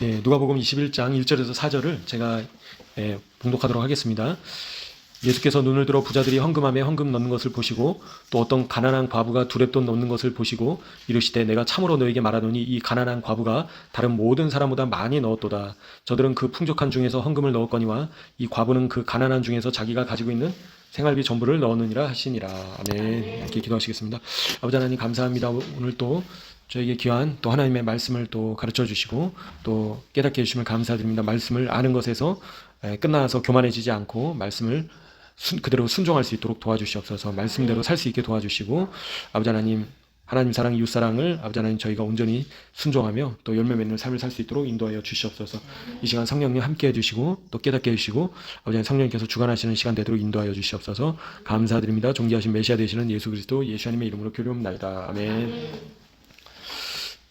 예, 누가복음 21장 1절에서 4절을 제가 봉독하도록 하겠습니다. 예수께서 눈을 들어 부자들이 헌금함에 헌금 넣는 것을 보시고 또 어떤 가난한 과부가 두렙돈 넣는 것을 보시고 이르시되 내가 참으로 너에게 말하노니 이 가난한 과부가 다른 모든 사람보다 많이 넣었도다. 저들은 그 풍족한 중에서 헌금을 넣었거니와 이 과부는 그 가난한 중에서 자기가 가지고 있는 생활비 전부를 넣었느니라 하시니라. 아멘. 이렇게 기도하시겠습니다. 아버지 하나님 감사합니다. 오늘 또 저에게 귀한 또 하나님의 말씀을 또 가르쳐 주시고 또 깨닫게 해주시면 감사드립니다. 말씀을 아는 것에서 끝나서 교만해지지 않고 말씀을 그대로 순종할 수 있도록 도와주시옵소서. 말씀대로 살 수 있게 도와주시고 아버지 하나님 사랑 이웃 사랑을 아버지 하나님 저희가 온전히 순종하며 또 열매 맺는 삶을 살 수 있도록 인도하여 주시옵소서. 이 시간 성령님 함께 해주시고 또 깨닫게 해주시고 아버지 하나님 성령님께서 주관하시는 시간 되도록 인도하여 주시옵소서. 감사드립니다. 존귀하신 메시아 되시는 예수 그리스도 예수님의 이름으로 기도합나이다. 아멘.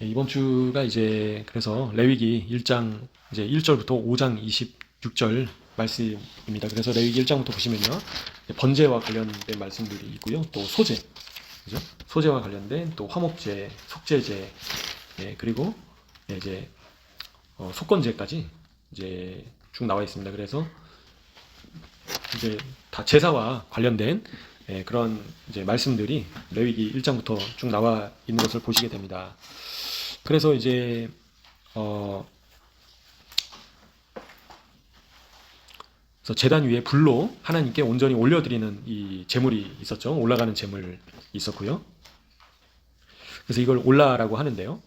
이번 주가 이제 그래서 레위기 1장 이제 1절부터 5장 26절 말씀입니다. 그래서 레위기 1장부터 보시면요, 번제와 관련된 말씀들이 있고요, 또 소제, 그죠? 소제와 관련된 또 화목제, 속죄제, 그리고 이제 속건제까지 이제 쭉 나와 있습니다. 그래서 이제 다 제사와 관련된 그런 이제 말씀들이 레위기 1장부터 쭉 나와 있는 것을 보시게 됩니다. 그래서 이제 그래서 제단 위에 불로 하나님께 온전히 올려드리는 이 제물이 있었죠. 올라가는 제물이 있었고요. 그래서 이걸 올라라고 하는데요.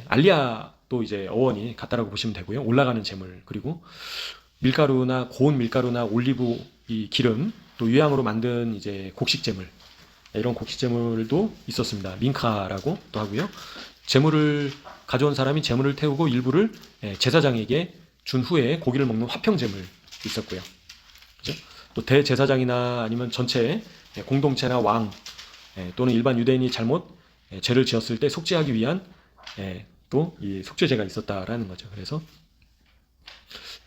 알리아도 이제 어원이 같다라고 보시면 되고요. 올라가는 제물, 그리고 밀가루나 고운 밀가루나 올리브 이 기름, 또 유향으로 만든 이제 곡식 제물, 이런 곡식 제물도 있었습니다. 민카라고 또 하고요. 제물을 가져온 사람이 제물을 태우고 일부를 제사장에게 준 후에 고기를 먹는 화평 제물 있었고요. 그죠? 또 대제사장이나 아니면 전체 공동체나 왕 또는 일반 유대인이 잘못 죄를 지었을 때 속죄하기 위한 또 이 속죄제가 있었다라는 거죠. 그래서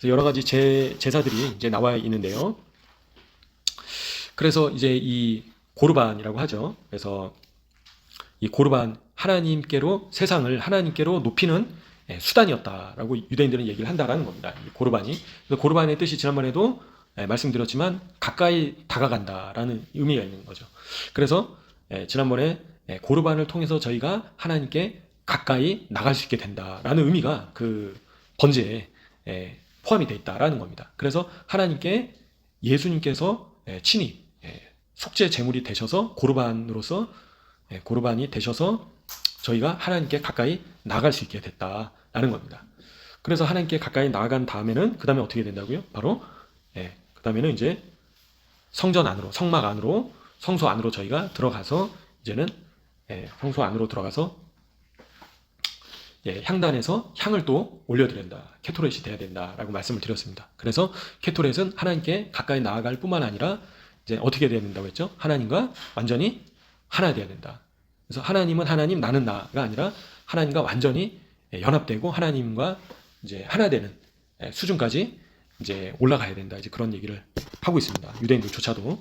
여러 가지 제사들이 이제 나와 있는데요. 그래서 이제 이 고르반이라고 하죠. 그래서 이 고르반 하나님께로 세상을 하나님께로 높이는 수단이었다라고 유대인들은 얘기를 한다라는 겁니다. 이 고르반이. 그래서 고르반의 뜻이 지난번에도 말씀드렸지만 가까이 다가간다라는 의미가 있는 거죠. 그래서 지난번에 고르반을 통해서 저희가 하나님께 가까이 나갈 수 있게 된다라는 의미가 그 번제에 포함이 되어 있다라는 겁니다. 그래서 하나님께 예수님께서 친히 속죄 제물이 되셔서 고르반이 되셔서 저희가 하나님께 가까이 나갈 수 있게 됐다라는 겁니다. 그래서 하나님께 가까이 나간 다음에는 그 다음에 어떻게 된다고요? 바로 그 다음에는 이제 성전 안으로, 성막 안으로, 성소 안으로 저희가 들어가서 이제는 성소 안으로 들어가서 향단에서 향을 또 올려드린다. 케토렛이 돼야 된다라고 말씀을 드렸습니다. 그래서 케토렛은 하나님께 가까이 나아갈 뿐만 아니라 이제 어떻게 돼야 된다고 했죠? 하나님과 완전히 하나 돼야 된다. 그래서 하나님은 하나님, 나는 나가 아니라 하나님과 완전히 연합되고 하나님과 이제 하나 되는 수준까지 이제 올라가야 된다. 이제 그런 얘기를 하고 있습니다. 유대인들조차도.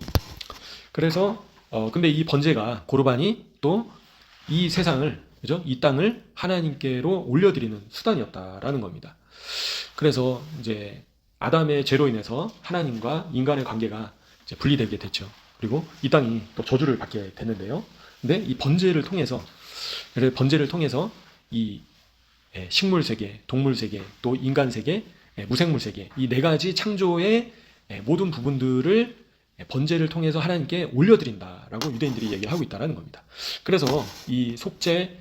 그래서 근데 이 번제가 고르반이 또 이 세상을, 그죠? 이 땅을 하나님께로 올려드리는 수단이었다라는 겁니다. 그래서 이제 아담의 죄로 인해서 하나님과 인간의 관계가 이제 분리되게 됐죠. 그리고 이 땅이 또 저주를 받게 됐는데요. 근데 이 번제를 통해서 이 식물 세계, 동물 세계, 또 인간 세계, 무생물 세계, 이 네 가지 창조의 모든 부분들을 번제를 통해서 하나님께 올려드린다라고 유대인들이 얘기를 하고 있다는 겁니다. 그래서 이 속죄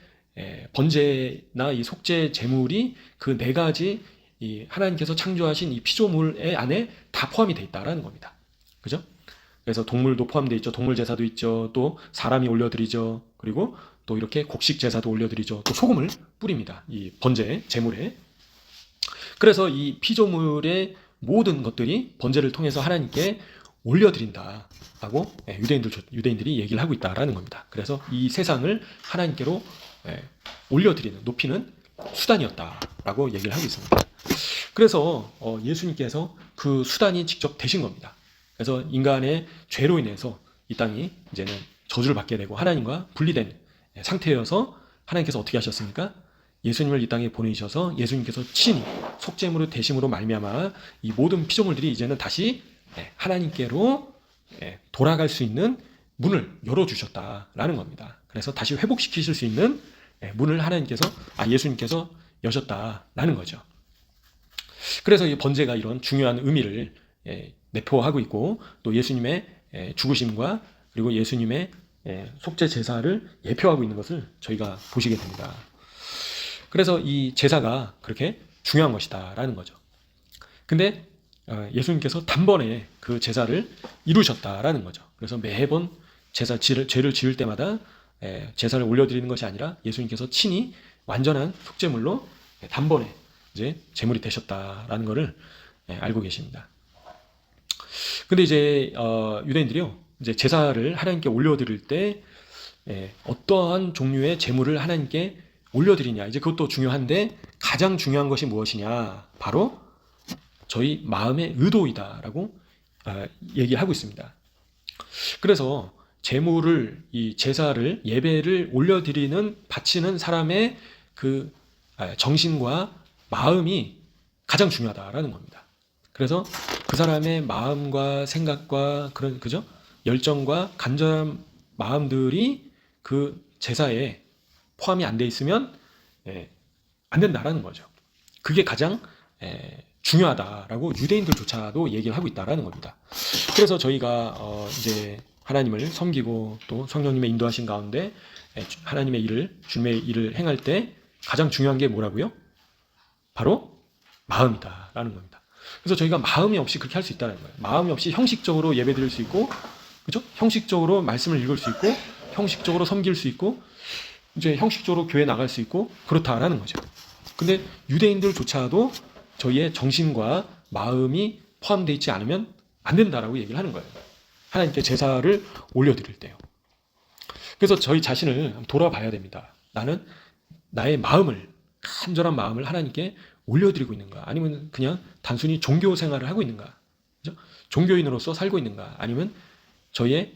번제나 이 속죄 제물이 그 네 가지 이 하나님께서 창조하신 이 피조물의 안에 다 포함이 돼 있다라는 겁니다. 그죠? 그래서 동물도 포함되어 있죠. 동물 제사도 있죠. 또 사람이 올려드리죠. 그리고 또 이렇게 곡식 제사도 올려드리죠. 또 소금을 뿌립니다. 이 번제 제물에. 그래서 이 피조물의 모든 것들이 번제를 통해서 하나님께 올려드린다라고 유대인들이 얘기를 하고 있다라는 겁니다. 그래서 이 세상을 하나님께로 올려드리는, 높이는 수단이었다라고 얘기를 하고 있습니다. 그래서 예수님께서 그 수단이 직접 되신 겁니다. 그래서 인간의 죄로 인해서 이 땅이 이제는 저주를 받게 되고 하나님과 분리된 상태여서 하나님께서 어떻게 하셨습니까? 예수님을 이 땅에 보내셔서 예수님께서 친히 속죄물의 대심으로 말미암아 이 모든 피조물들이 이제는 다시 하나님께로 돌아갈 수 있는 문을 열어주셨다라는 겁니다. 그래서 다시 회복시키실 수 있는 문을 예수님께서 여셨다라는 거죠. 그래서 이 번제가 이런 중요한 의미를 내포하고 있고, 또 예수님의 죽으심과 그리고 예수님의 속죄 제사를 예표하고 있는 것을 저희가 보시게 됩니다. 그래서 이 제사가 그렇게 중요한 것이다라는 거죠. 근데 예수님께서 단번에 그 제사를 이루셨다라는 거죠. 그래서 매번 죄를 지을 때마다 제사를 올려드리는 것이 아니라 예수님께서 친히 완전한 속죄물로 단번에 이제 제물이 되셨다라는 것을 알고 계십니다. 근데 이제 유대인들이요, 이제 제사를 하나님께 올려드릴 때 어떠한 종류의 제물을 하나님께 올려드리냐, 이제 그것도 중요한데 가장 중요한 것이 무엇이냐, 바로 저희 마음의 의도이다라고 얘기하고 있습니다. 그래서 제물을, 이 제사를, 예배를 올려드리는, 바치는 사람의 그 정신과 마음이 가장 중요하다라는 겁니다. 그래서 그 사람의 마음과 생각과 그런, 그죠? 열정과 간절한 마음들이 그 제사에 포함이 안 돼 있으면 안 된다라는 거죠. 그게 가장 중요하다라고 유대인들조차도 얘기를 하고 있다라는 겁니다. 그래서 저희가 이제 하나님을 섬기고 또 성령님의 인도하신 가운데 하나님의 일을, 주님의 일을 행할 때 가장 중요한 게 뭐라고요? 바로 마음이다라는 겁니다. 그래서 저희가 마음이 없이 그렇게 할 수 있다는 거예요. 마음이 없이 형식적으로 예배 드릴 수 있고, 그죠? 형식적으로 말씀을 읽을 수 있고, 형식적으로 섬길 수 있고, 이제 형식적으로 교회 나갈 수 있고, 그렇다라는 거죠. 근데 유대인들조차도 저희의 정신과 마음이 포함되어 있지 않으면 안 된다라고 얘기를 하는 거예요. 하나님께 제사를 올려드릴 때요. 그래서 저희 자신을 돌아봐야 됩니다. 나는 나의 마음을, 간절한 마음을 하나님께 올려드리고 있는가? 아니면 그냥 단순히 종교 생활을 하고 있는가? 그죠? 종교인으로서 살고 있는가? 아니면 저희의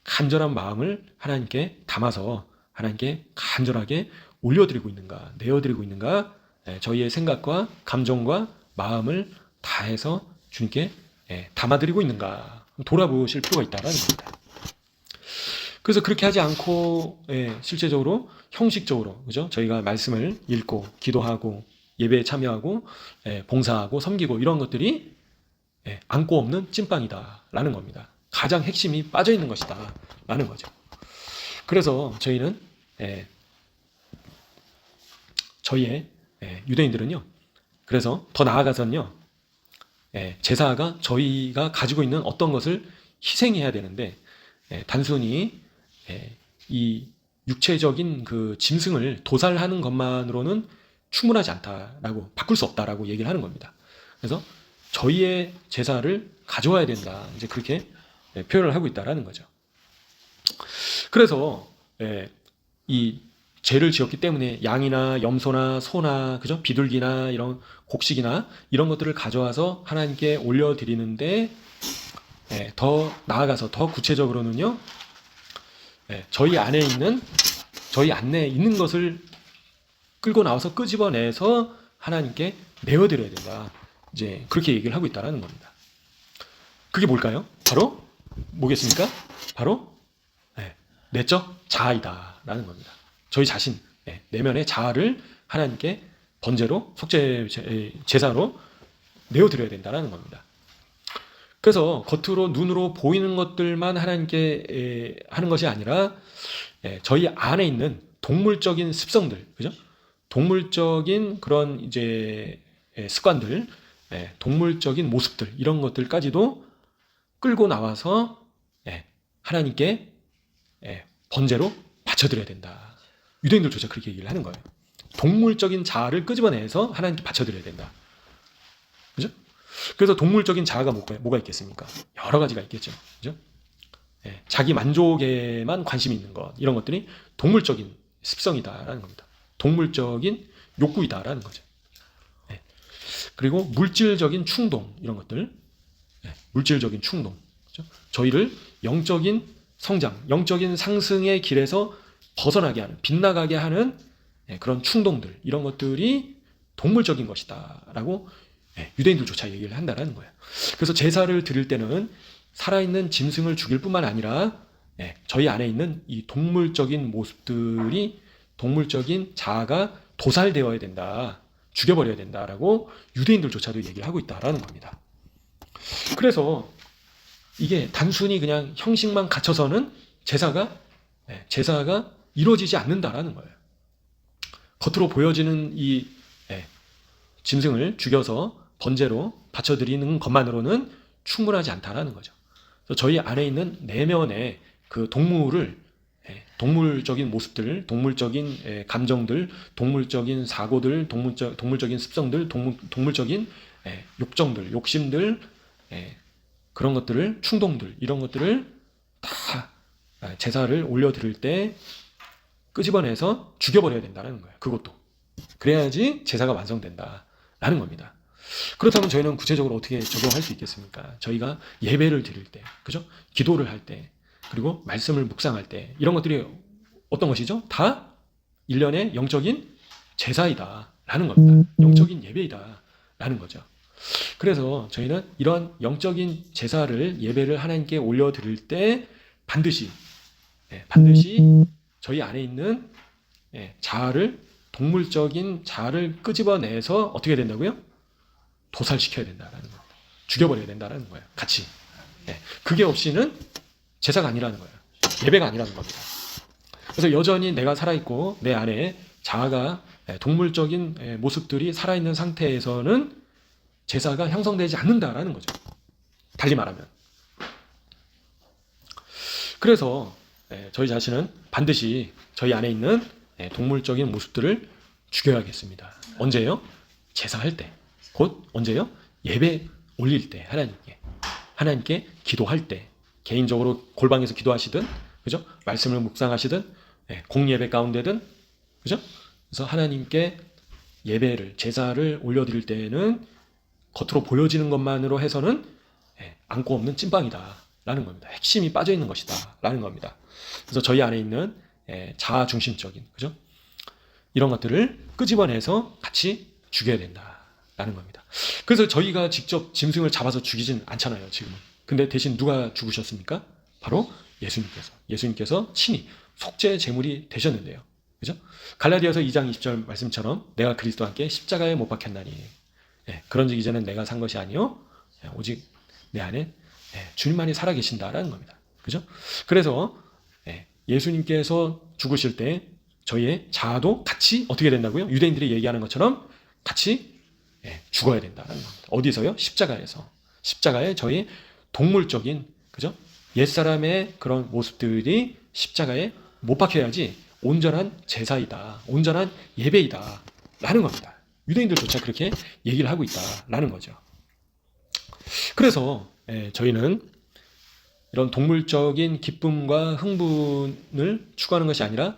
간절한 마음을 하나님께 담아서 하나님께 간절하게 올려드리고 있는가? 내어드리고 있는가? 저희의 생각과 감정과 마음을 다해서 주님께 담아드리고 있는가? 돌아보실 필요가 있다라는 겁니다. 그래서 그렇게 하지 않고 실제적으로 형식적으로, 그죠? 저희가 말씀을 읽고 기도하고 예배에 참여하고 봉사하고 섬기고 이런 것들이 안고 없는 찐빵이다라는 겁니다. 가장 핵심이 빠져 있는 것이다라는 거죠. 그래서 저희는 저희의 유대인들은요, 그래서 더 나아가서는요, 제사가 저희가 가지고 있는 어떤 것을 희생해야 되는데 단순히 이 육체적인 그 짐승을 도살하는 것만으로는 충분하지 않다라고, 바꿀 수 없다라고 얘기를 하는 겁니다. 그래서 저희의 제사를 가져와야 된다, 이제 그렇게 표현을 하고 있다라는 거죠. 그래서 이 죄를 지었기 때문에 양이나 염소나 소나, 그죠? 비둘기나 이런 곡식이나 이런 것들을 가져와서 하나님께 올려드리는데 더 나아가서 더 구체적으로는요, 저희 안에 있는 것을 끌고 나와서 끄집어내서 하나님께 내어드려야 된다, 이제 그렇게 얘기를 하고 있다라는 겁니다. 그게 뭘까요? 바로 뭐겠습니까? 바로 내적 자아이다라는 겁니다. 저희 자신, 내면의 자아를 하나님께 번제로, 속죄 제사로 내어드려야 된다라는 겁니다. 그래서 겉으로 눈으로 보이는 것들만 하나님께 하는 것이 아니라 저희 안에 있는 동물적인 습성들, 그죠? 동물적인 그런 이제 습관들, 동물적인 모습들, 이런 것들까지도 끌고 나와서 하나님께 번제로 바쳐드려야 된다. 유대인들조차 그렇게 얘기를 하는 거예요. 동물적인 자아를 끄집어내서 하나님께 바쳐드려야 된다. 그죠? 그래서 동물적인 자아가 뭐가 있겠습니까? 여러 가지가 있겠죠. 그죠? 자기 만족에만 관심이 있는 것, 이런 것들이 동물적인 습성이다라는 겁니다. 동물적인 욕구이다라는 거죠. 그리고 물질적인 충동, 이런 것들, 물질적인 충동, 그죠? 저희를 영적인 성장, 영적인 상승의 길에서 벗어나게 하는, 빗나가게 하는 그런 충동들, 이런 것들이 동물적인 것이다라고 유대인들조차 얘기를 한다는 거예요. 그래서 제사를 드릴 때는 살아있는 짐승을 죽일 뿐만 아니라 저희 안에 있는 이 동물적인 모습들이, 동물적인 자아가 도살되어야 된다, 죽여버려야 된다라고 유대인들조차도 얘기를 하고 있다라는 겁니다. 그래서 이게 단순히 그냥 형식만 갖춰서는 제사가 이루어지지 않는다라는 거예요. 겉으로 보여지는 이 짐승을 죽여서 번제로 바쳐드리는 것만으로는 충분하지 않다라는 거죠. 그래서 저희 안에 있는 내면의 그 동물적인 모습들, 동물적인 감정들, 동물적인 사고들, 동물적인 습성들, 동물적인 욕정들, 욕심들, 그런 것들을, 충동들, 이런 것들을 다 제사를 올려드릴 때 끄집어내서 죽여버려야 된다는 거예요. 그것도. 그래야지 제사가 완성된다라는 겁니다. 그렇다면 저희는 구체적으로 어떻게 적용할 수 있겠습니까? 저희가 예배를 드릴 때, 그죠? 기도를 할 때, 그리고 말씀을 묵상할 때, 이런 것들이 어떤 것이죠? 다 일련의 영적인 제사이다라는 겁니다. 영적인 예배이다라는 거죠. 그래서 저희는 이런 영적인 제사를, 예배를 하나님께 올려드릴 때 반드시 저희 안에 있는 자아를, 동물적인 자아를 끄집어내서 어떻게 된다고요? 도살시켜야 된다라는 겁니다. 죽여버려야 된다라는 거예요. 같이. 그게 없이는 제사가 아니라는 거예요. 예배가 아니라는 겁니다. 그래서 여전히 내가 살아있고 내 안에 자아가, 동물적인 모습들이 살아있는 상태에서는 제사가 형성되지 않는다라는 거죠. 달리 말하면. 그래서 저희 자신은 반드시 저희 안에 있는 동물적인 모습들을 죽여야겠습니다. 언제요? 제사할 때. 곧 언제요? 예배 올릴 때, 하나님께 기도할 때, 개인적으로 골방에서 기도하시든, 그죠? 말씀을 묵상하시든, 공예배 가운데든, 그죠? 그래서 하나님께 예배를, 제사를 올려드릴 때에는 겉으로 보여지는 것만으로 해서는 안고 없는 찐빵이다라는 겁니다. 핵심이 빠져 있는 것이다라는 겁니다. 그래서 저희 안에 있는 자아 중심적인, 그죠? 이런 것들을 끄집어내서 같이 죽여야 된다라는 겁니다. 그래서 저희가 직접 짐승을 잡아서 죽이진 않잖아요, 지금은. 근데 대신 누가 죽으셨습니까? 바로 예수님께서 친히 속죄 제물이 되셨는데요. 그죠? 갈라디아서 2장 20절 말씀처럼 내가 그리스도와 함께 십자가에 못 박혔나니 그런즉 이제는 내가 산 것이 아니요 오직 내 안에 주님만이 살아계신다라는 겁니다. 그죠? 그래서 예수님께서 죽으실 때 저희의 자아도 같이 어떻게 된다고요? 유대인들이 얘기하는 것처럼 같이 죽어야 된다는 겁니다. 어디서요? 십자가에서. 십자가에 저희 동물적인, 그죠? 옛사람의 그런 모습들이 십자가에 못 박혀야지 온전한 제사이다, 온전한 예배이다 라는 겁니다. 유대인들조차 그렇게 얘기를 하고 있다라는 거죠. 그래서 저희는 이런 동물적인 기쁨과 흥분을 추구하는 것이 아니라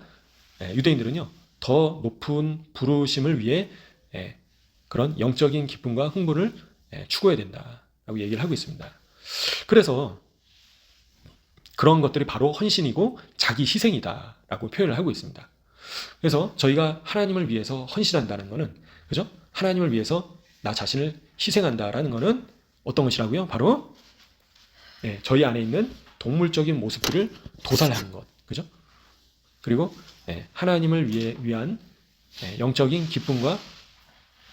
유대인들은요, 더 높은 부르심을 위해 그런 영적인 기쁨과 흥분을 추구해야 된다라고 얘기를 하고 있습니다. 그래서 그런 것들이 바로 헌신이고 자기 희생이다라고 표현을 하고 있습니다. 그래서 저희가 하나님을 위해서 헌신한다는 것은, 그죠? 하나님을 위해서 나 자신을 희생한다라는 것은 어떤 것이라고요? 바로 저희 안에 있는 동물적인 모습들을 도살하는 것, 그죠? 그리고 하나님을 위한 영적인 기쁨과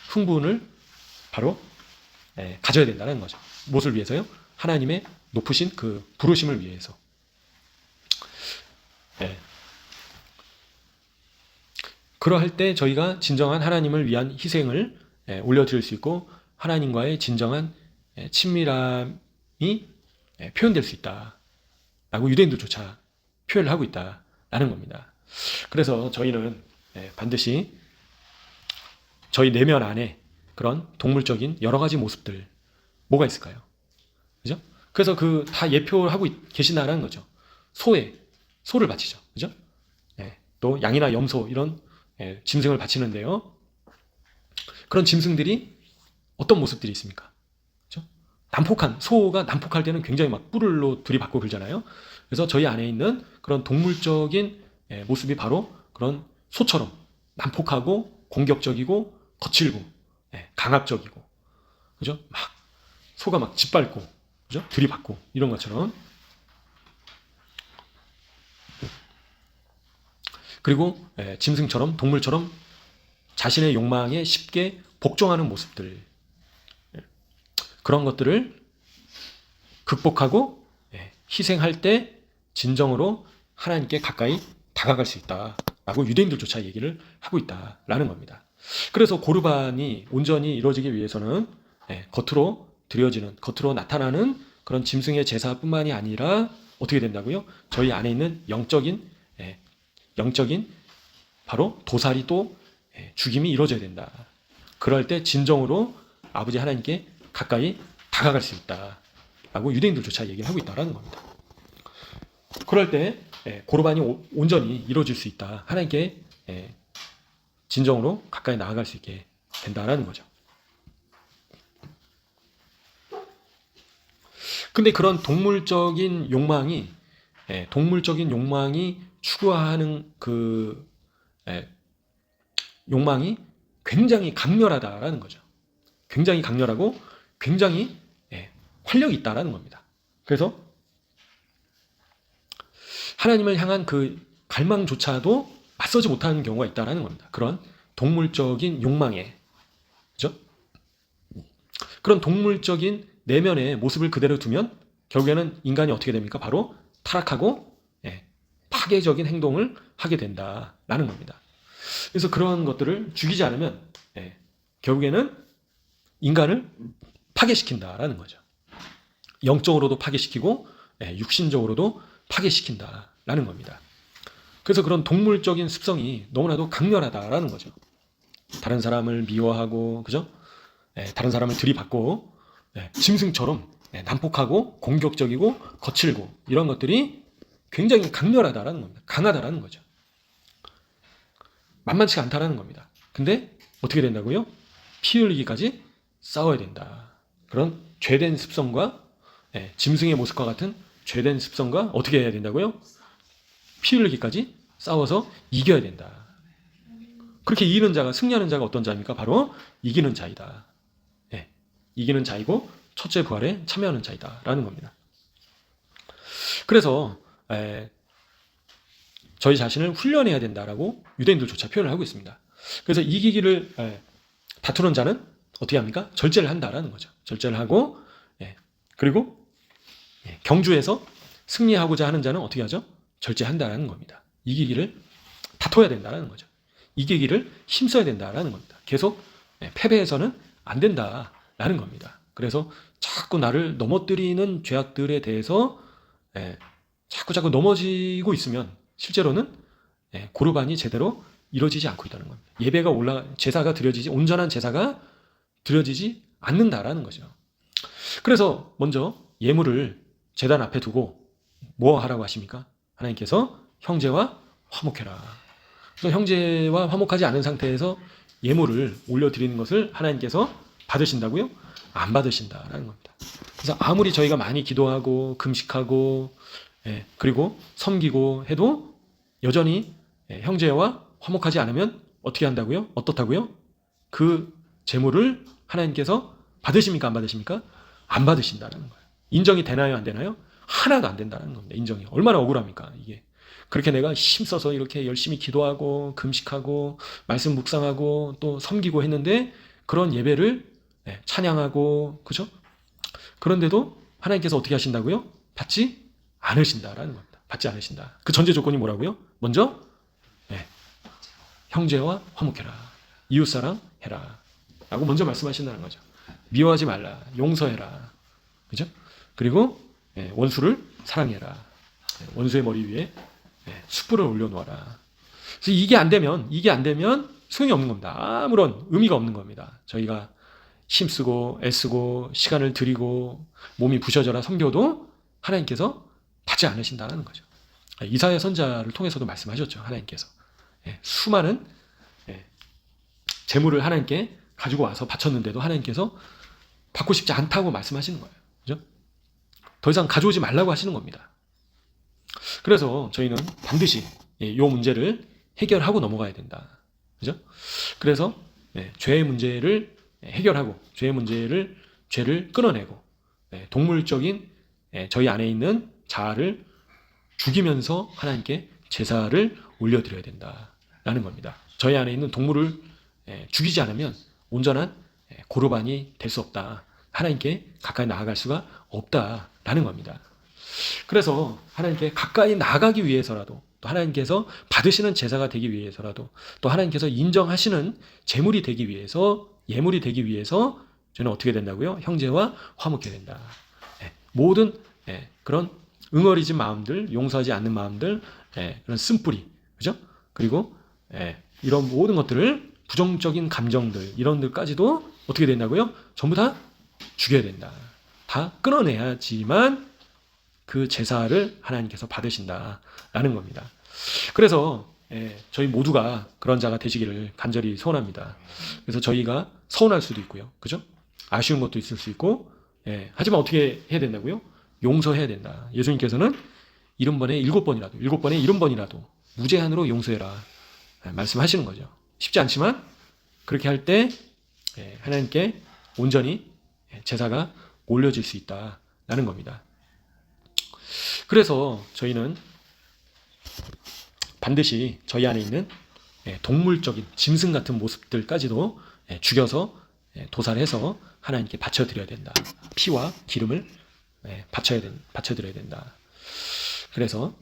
흥분을 바로 가져야 된다는 거죠. 무엇을 위해서요? 하나님의 높으신 그 부르심을 위해서. 그러할 때 저희가 진정한 하나님을 위한 희생을 올려드릴 수 있고 하나님과의 진정한 친밀함이 표현될 수 있다라고 유대인들조차 표현을 하고 있다라는 겁니다. 그래서 저희는 반드시 저희 내면 안에 그런 동물적인 여러 가지 모습들 뭐가 있을까요? 그죠? 그래서 그 다 예표하고 계신다는 거죠. 소를 바치죠. 그죠? 또 양이나 염소 이런 짐승을 바치는데요. 그런 짐승들이 어떤 모습들이 있습니까? 그죠? 소가 난폭할 때는 굉장히 막 뿔로 들이받고 그러잖아요. 그래서 저희 안에 있는 그런 동물적인 모습이 바로 그런 소처럼 난폭하고 공격적이고 거칠고 강압적이고 그죠? 막 소가 막 짓밟고 그죠? 들이받고 이런 것처럼 그리고 짐승처럼 동물처럼 자신의 욕망에 쉽게 복종하는 모습들 그런 것들을 극복하고 희생할 때 진정으로 하나님께 가까이 다가갈 수 있다라고 유대인들조차 얘기를 하고 있다라는 겁니다. 그래서 고르반이 온전히 이루어지기 위해서는 겉으로 드려지는 겉으로 나타나는 그런 짐승의 제사뿐만이 아니라 어떻게 된다고요? 저희 안에 있는 영적인 바로 도살이 또 죽임이 이루어져야 된다. 그럴 때 진정으로 아버지 하나님께 가까이 다가갈 수 있다라고 유대인들조차 얘기를 하고 있다라는 겁니다. 그럴 때 고르반이 온전히 이루어질 수 있다. 하나님께 진정으로 가까이 나아갈 수 있게 된다라는 거죠. 근데 그런 동물적인 욕망이 추구하는 그 욕망이 굉장히 강렬하다라는 거죠. 굉장히 강렬하고 굉장히 활력이 있다라는 겁니다. 그래서 하나님을 향한 그 갈망조차도 맞서지 못하는 경우가 있다라는 겁니다. 그런 동물적인 욕망에, 그죠? 그런 동물적인 내면의 모습을 그대로 두면 결국에는 인간이 어떻게 됩니까? 바로 타락하고 파괴적인 행동을 하게 된다라는 겁니다. 그래서 그런 것들을 죽이지 않으면 결국에는 인간을 파괴시킨다라는 거죠. 영적으로도 파괴시키고 육신적으로도 파괴시킨다라는 겁니다. 그래서 그런 동물적인 습성이 너무나도 강렬하다라는 거죠. 다른 사람을 미워하고, 그죠? 다른 사람을 들이받고, 짐승처럼 난폭하고 공격적이고 거칠고 이런 것들이 굉장히 강렬하다라는 겁니다. 강하다라는 거죠. 만만치가 않다라는 겁니다. 근데 어떻게 된다고요? 피 흘리기까지 싸워야 된다. 그런 죄된 습성과 짐승의 모습과 같은 죄된 습성과 어떻게 해야 된다고요? 피 흘리기까지 싸워서 이겨야 된다. 그렇게 이기는 자가 승리하는 자가 어떤 자입니까? 바로 이기는 자이다. 이기는 자이고 첫째 부활에 참여하는 자이다라는 겁니다. 그래서 저희 자신을 훈련해야 된다라고 유대인들조차 표현을 하고 있습니다. 그래서 이기기를 다투는 자는 어떻게 합니까? 절제를 한다라는 거죠. 절제를 하고 그리고 경주에서 승리하고자 하는 자는 어떻게 하죠? 절제한다라는 겁니다. 이기기를 다퉈야 된다라는 거죠. 이기기를 힘써야 된다라는 겁니다. 계속 패배해서는 안 된다라는 겁니다. 그래서 자꾸 나를 넘어뜨리는 죄악들에 대해서 자꾸 넘어지고 있으면 실제로는 고르반이 제대로 이루어지지 않고 있다는 겁니다. 제사가 드려지지 온전한 제사가 드려지지 않는다라는 거죠. 그래서 먼저 예물을 제단 앞에 두고 뭐 하라고 하십니까? 하나님께서 형제와 화목해라. 그래서 형제와 화목하지 않은 상태에서 예물을 올려드리는 것을 하나님께서 받으신다고요? 안 받으신다라는 겁니다. 그래서 아무리 저희가 많이 기도하고 금식하고 그리고 섬기고 해도 여전히 형제와 화목하지 않으면 어떻게 한다고요? 어떻다고요? 그 제물을 하나님께서 받으십니까? 안 받으십니까? 안 받으신다는 거예요. 인정이 되나요? 안 되나요? 하나도 안 된다는 겁니다. 인정이. 얼마나 억울합니까? 이게. 그렇게 내가 힘써서 이렇게 열심히 기도하고 금식하고 말씀 묵상하고 또 섬기고 했는데 그런 예배를 찬양하고 그죠? 그런데도 하나님께서 어떻게 하신다고요? 받지 않으신다라는 겁니다. 받지 않으신다. 그 전제 조건이 뭐라고요? 먼저 형제와 화목해라. 이웃사랑 해라. 라고 먼저 말씀하신다는 거죠. 미워하지 말라. 용서해라. 그죠? 그리고 원수를 사랑해라. 원수의 머리 위에 숯불을 올려놓아라. 그래서 이게 안 되면 소용이 없는 겁니다. 아무런 의미가 없는 겁니다. 저희가 힘쓰고 애쓰고 시간을 들이고 몸이 부셔져라 섬겨도 하나님께서 받지 않으신다는 거죠. 이사야 선자를 통해서도 말씀하셨죠. 하나님께서 수많은 재물을 하나님께 가지고 와서 바쳤는데도 하나님께서 받고 싶지 않다고 말씀하시는 거예요. 그죠? 더 이상 가져오지 말라고 하시는 겁니다. 그래서 저희는 반드시 이 문제를 해결하고 넘어가야 된다. 그죠? 그래서 죄의 문제를 해결하고 죄를 끊어내고 동물적인 저희 안에 있는 자아를 죽이면서 하나님께 제사를 올려드려야 된다라는 겁니다. 저희 안에 있는 동물을 죽이지 않으면 온전한 고르반이 될 수 없다. 하나님께 가까이 나아갈 수가 없다라는 겁니다. 그래서 하나님께 가까이 나아가기 위해서라도 또 하나님께서 받으시는 제사가 되기 위해서라도 또 하나님께서 인정하시는 제물이 되기 위해서 예물이 되기 위해서 저는 어떻게 된다고요? 형제와 화목해야 된다. 모든 그런 응어리진 마음들, 용서하지 않는 마음들, 그런 쓴뿌리, 그죠? 그리고 이런 모든 것들을 부정적인 감정들 이런 것까지도 어떻게 된다고요? 전부 다 죽여야 된다. 다 끊어내야지만 그 제사를 하나님께서 받으신다라는 겁니다. 그래서 저희 모두가 그런 자가 되시기를 간절히 소원합니다. 그래서 저희가 서운할 수도 있고요, 그죠? 아쉬운 것도 있을 수 있고, 하지만 어떻게 해야 된다고요? 용서해야 된다. 예수님께서는 70번에 7번이라도, 7번에 70번이라도 무제한으로 용서해라 말씀하시는 거죠. 쉽지 않지만 그렇게 할 때 하나님께 온전히 제사가 올려질 수 있다라는 겁니다. 그래서 저희는 반드시 저희 안에 있는 동물적인 짐승 같은 모습들까지도 죽여서 도살해서 하나님께 바쳐드려야 된다. 피와 기름을 바쳐드려야 된다. 그래서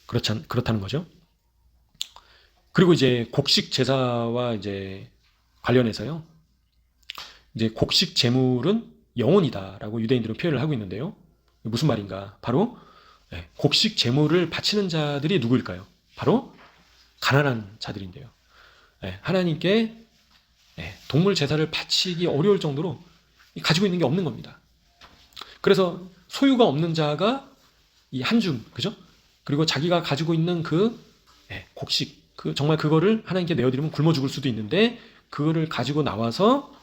그렇다는 거죠. 그리고 이제 곡식 제사와 이제 관련해서요. 이제 곡식 제물은 영혼이다라고 유대인들은 표현을 하고 있는데요. 무슨 말인가? 바로 곡식 제물을 바치는 자들이 누구일까요? 바로 가난한 자들인데요. 하나님께 동물 제사를 바치기 어려울 정도로 가지고 있는 게 없는 겁니다. 그래서 소유가 없는 자가 이 한 줌, 그죠? 그리고 자기가 가지고 있는 그 곡식, 정말 그거를 하나님께 내어드리면 굶어 죽을 수도 있는데 그거를 가지고 나와서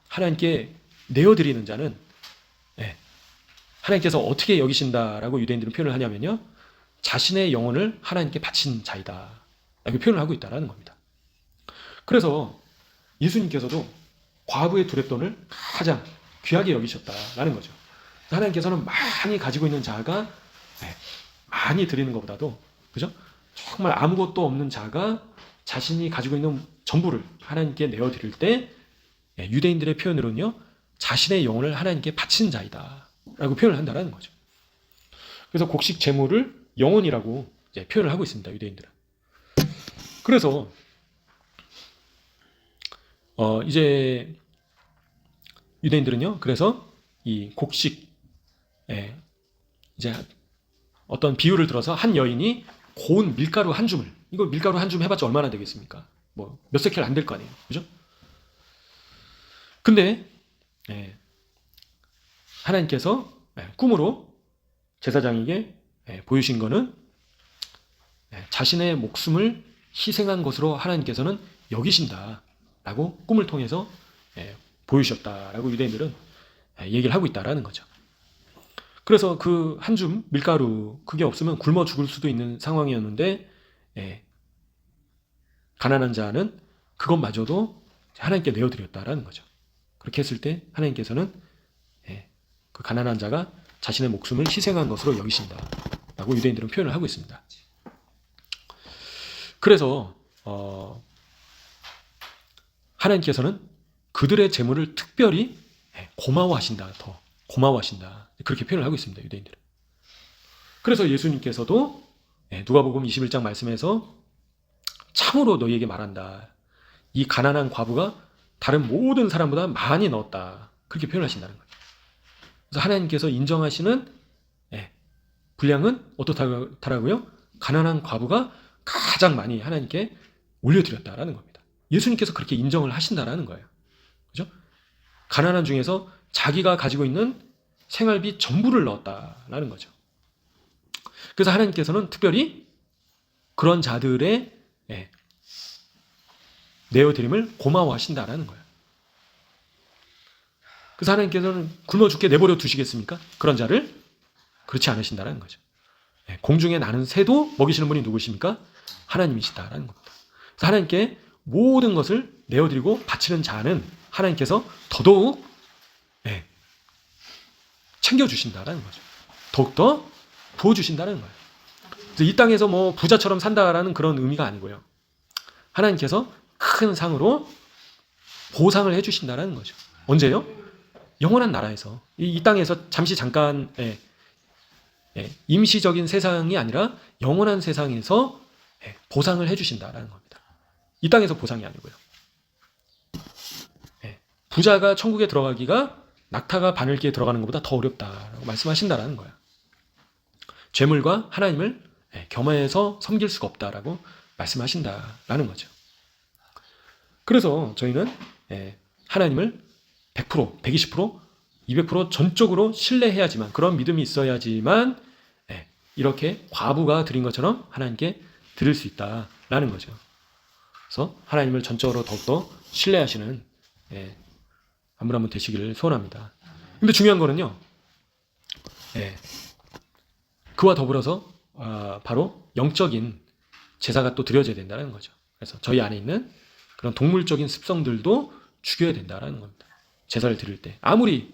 하나님께 내어드리는 자는 하나님께서 어떻게 여기신다라고 유대인들은 표현을 하냐면요, 자신의 영혼을 하나님께 바친 자이다 라고 표현을 하고 있다는 겁니다. 그래서 예수님께서도 과부의 두렙돈을 가장 귀하게 여기셨다라는 거죠. 하나님께서는 많이 가지고 있는 자가 많이 드리는 것보다도, 그죠? 정말 아무것도 없는 자가 자신이 가지고 있는 전부를 하나님께 내어드릴 때 유대인들의 표현으로는요, 자신의 영혼을 하나님께 바친 자이다 라고 표현을 한다는 거죠. 그래서 곡식 제물을 영혼이라고 표현을 하고 있습니다, 유대인들은. 그래서 이제 유대인들은요, 그래서 이 곡식, 이제 어떤 비유를 들어서 한 여인이 고운 밀가루 한 줌을, 이거 밀가루 한 줌 해봤자 얼마나 되겠습니까? 뭐 몇 세켈 안 될 거 아니에요, 그죠? 근데 하나님께서 꿈으로 제사장에게 보이신 거는 자신의 목숨을 희생한 것으로 하나님께서는 여기신다라고 꿈을 통해서 보이셨다라고 유대인들은 얘기를 하고 있다라는 거죠. 그래서 그 한 줌 밀가루 그게 없으면 굶어 죽을 수도 있는 상황이었는데 가난한 자는 그것마저도 하나님께 내어드렸다라는 거죠. 그렇게 했을 때 하나님께서는 그 가난한 자가 자신의 목숨을 희생한 것으로 여기신다라고 유대인들은 표현을 하고 있습니다. 그래서 하나님께서는 그들의 재물을 특별히 고마워하신다, 더 고마워하신다, 그렇게 표현을 하고 있습니다, 유대인들은. 그래서 예수님께서도 누가복음 21장 말씀에서 참으로 너희에게 말한다, 이 가난한 과부가 다른 모든 사람보다 많이 넣었다, 그렇게 표현하신다는 거예요. 그래서 하나님께서 인정하시는 분량은 어떻다라고요? 가난한 과부가 가장 많이 하나님께 올려드렸다라는 겁니다. 예수님께서 그렇게 인정을 하신다라는 거예요. 그죠? 가난한 중에서 자기가 가지고 있는 생활비 전부를 넣었다라는 거죠. 그래서 하나님께서는 특별히 그런 자들의 내어드림을 고마워하신다라는 거예요. 그래서 하나님께서는 굶어 죽게 내버려 두시겠습니까? 그런 자를? 그렇지 않으신다라는 거죠. 공중에 나는 새도 먹이시는 분이 누구십니까? 하나님이시다라는 겁니다. 그래서 하나님께 모든 것을 내어드리고 바치는 자는 하나님께서 더더욱 챙겨주신다라는 거죠. 더욱더 부어주신다는 거예요. 그래서 이 땅에서 뭐 부자처럼 산다라는 그런 의미가 아니고요. 하나님께서 큰 상으로 보상을 해주신다라는 거죠. 언제요? 영원한 나라에서. 이 땅에서 잠시 잠깐 임시적인 세상이 아니라 영원한 세상에서 보상을 해주신다라는 겁니다. 이 땅에서 보상이 아니고요. 부자가 천국에 들어가기가 낙타가 바늘기에 들어가는 것보다 더 어렵다라고 말씀하신다라는 거예요. 죄물과 하나님을 겸해서 섬길 수가 없다라고 말씀하신다라는 거죠. 그래서 저희는 하나님을 100%, 120%, 200% 전적으로 신뢰해야지만, 그런 믿음이 있어야지만 이렇게 과부가 드린 것처럼 하나님께 드릴 수 있다라는 거죠. 그래서 하나님을 전적으로 더욱더 신뢰하시는 한 분 한 분 되시기를 소원합니다. 근데 중요한 거는요, 그와 더불어서 바로 영적인 제사가 또 드려져야 된다는 거죠. 그래서 저희 안에 있는 그런 동물적인 습성들도 죽여야 된다는 겁니다. 제사를 드릴 때 아무리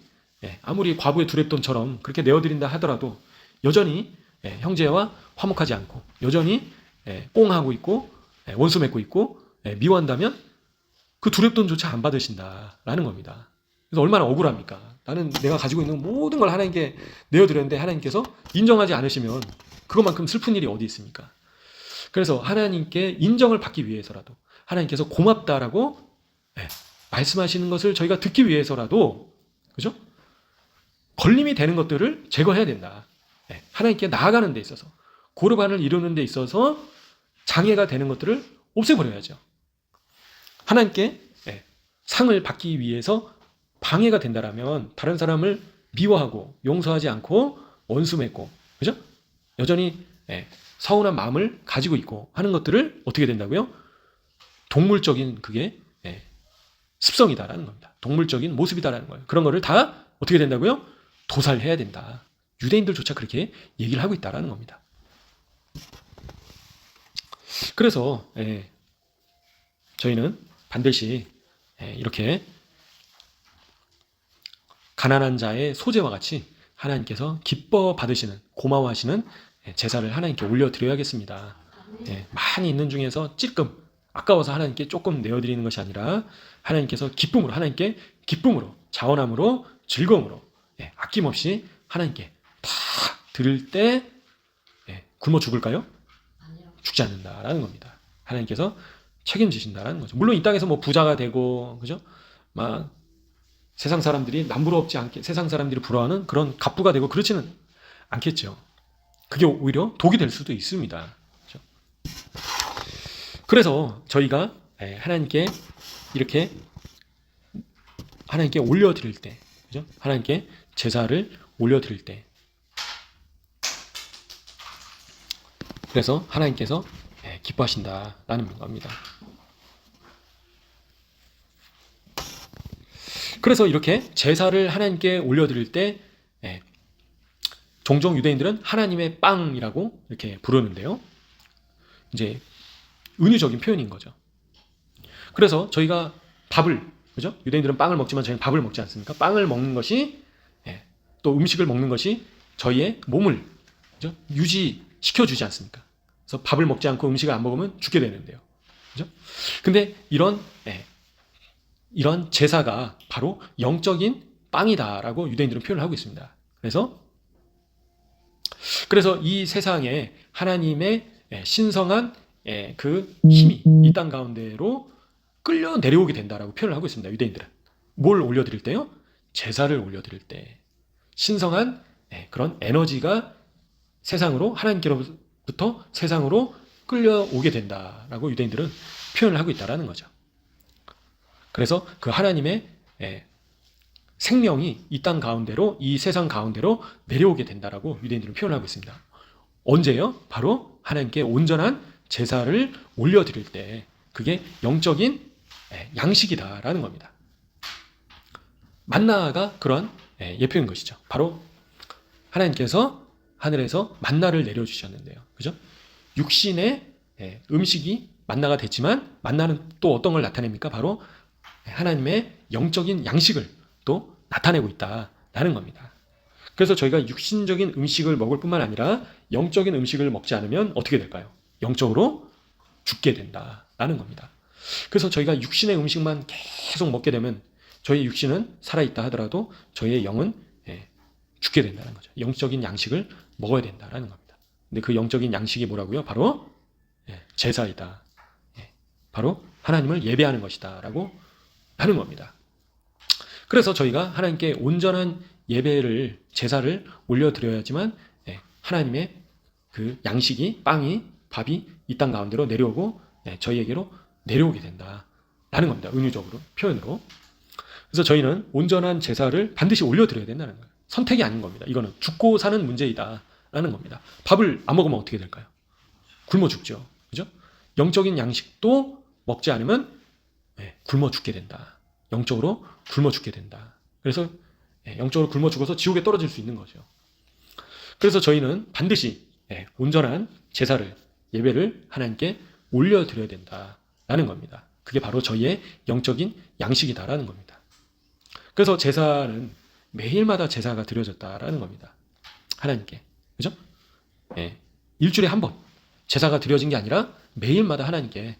과부의 두렙돈처럼 그렇게 내어드린다 하더라도 여전히 형제와 화목하지 않고 여전히 꽁하고 있고 원수 맺고 있고 미워한다면 그 두렙돈조차 안 받으신다라는 겁니다. 그래서 얼마나 억울합니까? 나는 내가 가지고 있는 모든 걸 하나님께 내어드렸는데 하나님께서 인정하지 않으시면 그것만큼 슬픈 일이 어디 있습니까? 그래서 하나님께 인정을 받기 위해서라도, 하나님께서 고맙다라고 말씀하시는 것을 저희가 듣기 위해서라도, 그죠? 걸림이 되는 것들을 제거해야 된다. 하나님께 나아가는 데 있어서, 고르반을 이루는 데 있어서 장애가 되는 것들을 없애버려야죠. 하나님께 상을 받기 위해서 방해가 된다라면 다른 사람을 미워하고 용서하지 않고 원수 맺고, 그죠? 여전히 서운한 마음을 가지고 있고 하는 것들을 어떻게 된다고요? 동물적인 그게 습성이다라는 겁니다. 동물적인 모습이다라는 거예요. 그런 거를 다 어떻게 된다고요? 도살해야 된다. 유대인들조차 그렇게 얘기를 하고 있다라는 겁니다. 그래서 저희는 반드시 이렇게 가난한 자의 소재와 같이 하나님께서 기뻐 받으시는, 고마워하시는 제사를 하나님께 올려드려야겠습니다. 많이 있는 중에서 찔끔 아까워서 하나님께 조금 내어드리는 것이 아니라 하나님께서 기쁨으로, 하나님께 기쁨으로, 자원함으로, 즐거움으로 아낌없이 하나님께 다 드릴 때 굶어 죽을까요? 죽지 않는다라는 겁니다. 하나님께서 책임지신다라는 거죠. 물론 이 땅에서 뭐 부자가 되고, 그죠? 막 세상 사람들이 남부럽지 않게 세상 사람들이 부러워하는 그런 갑부가 되고 그렇지는 않겠죠. 그게 오히려 독이 될 수도 있습니다. 그렇죠? 그래서 저희가 하나님께 이렇게 하나님께 올려드릴 때, 그죠? 하나님께 제사를 올려드릴 때, 그래서 하나님께서 기뻐하신다라는 겁니다. 그래서 이렇게 제사를 하나님께 올려드릴 때 종종 유대인들은 하나님의 빵이라고 이렇게 부르는데요. 이제 은유적인 표현인 거죠. 그래서 저희가 밥을, 그죠? 유대인들은 빵을 먹지만 저희는 밥을 먹지 않습니까? 빵을 먹는 것이, 또 음식을 먹는 것이 저희의 몸을, 그죠? 유지시켜주지 않습니까? 그래서 밥을 먹지 않고 음식을 안 먹으면 죽게 되는데요. 그죠? 근데 이런 제사가 바로 영적인 빵이다라고 유대인들은 표현을 하고 있습니다. 그래서 이 세상에 하나님의 신성한 그 힘이 이 땅 가운데로 끌려 내려오게 된다라고 표현을 하고 있습니다. 유대인들은. 뭘 올려드릴 때요? 제사를 올려드릴 때 신성한 그런 에너지가 세상으로, 하나님께로부터 세상으로 끌려오게 된다라고 유대인들은 표현을 하고 있다라는 거죠. 그래서 그 하나님의 생명이 이 땅 가운데로, 이 세상 가운데로 내려오게 된다라고 유대인들은 표현하고 있습니다. 언제요? 바로 하나님께 온전한 제사를 올려드릴 때, 그게 영적인 양식이다라는 겁니다. 만나가 그런 예표인 것이죠. 바로 하나님께서 하늘에서 만나를 내려주셨는데요. 그죠? 육신의 음식이 만나가 됐지만 만나는 또 어떤 걸 나타냅니까? 바로 하나님의 영적인 양식을 또 나타내고 있다라는 겁니다. 그래서 저희가 육신적인 음식을 먹을 뿐만 아니라 영적인 음식을 먹지 않으면 어떻게 될까요? 영적으로 죽게 된다라는 겁니다. 그래서 저희가 육신의 음식만 계속 먹게 되면 저희 육신은 살아있다 하더라도 저희의 영은 죽게 된다는 거죠. 영적인 양식을 먹어야 된다라는 겁니다. 근데 그 영적인 양식이 뭐라고요? 바로 제사이다. 바로 하나님을 예배하는 것이다 라고 하는 겁니다. 그래서 저희가 하나님께 온전한 예배를, 제사를 올려드려야지만 하나님의 그 양식이, 빵이, 밥이 이 땅 가운데로 내려오고 저희에게로 내려오게 된다라는 겁니다. 은유적으로, 표현으로. 그래서 저희는 온전한 제사를 반드시 올려드려야 된다는 거예요. 선택이 아닌 겁니다. 이거는 죽고 사는 문제이다라는 겁니다. 밥을 안 먹으면 어떻게 될까요? 굶어 죽죠. 그죠? 영적인 양식도 먹지 않으면 굶어 죽게 된다. 영적으로 굶어 죽게 된다. 그래서 영적으로 굶어 죽어서 지옥에 떨어질 수 있는 거죠. 그래서 저희는 반드시 온전한 제사를, 예배를 하나님께 올려드려야 된다라는 겁니다. 그게 바로 저희의 영적인 양식이다라는 겁니다. 그래서 제사는 매일마다 제사가 드려졌다라는 겁니다. 하나님께. 그죠? 일주일에 한 번 제사가 드려진 게 아니라 매일마다 하나님께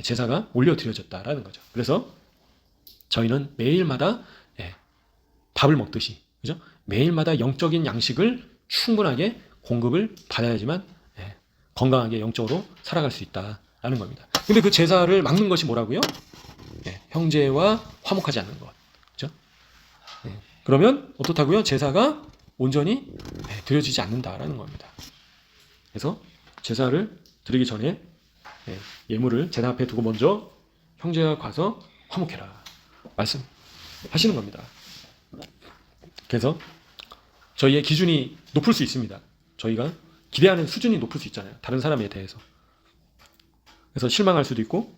제사가 올려드려졌다라는 거죠. 그래서 저희는 매일마다 밥을 먹듯이, 그죠? 매일마다 영적인 양식을 충분하게 공급을 받아야지만 건강하게 영적으로 살아갈 수 있다라는 겁니다. 근데 그 제사를 막는 것이 뭐라고요? 형제와 화목하지 않는 것. 그죠? 그러면 어떻다고요? 제사가 온전히 드려지지 않는다라는 겁니다. 그래서 제사를 드리기 전에 예물을 제사 앞에 두고 먼저 형제와 가서 화목해라 말씀하시는 겁니다. 그래서 저희의 기준이 높을 수 있습니다. 저희가 기대하는 수준이 높을 수 있잖아요. 다른 사람에 대해서. 그래서 실망할 수도 있고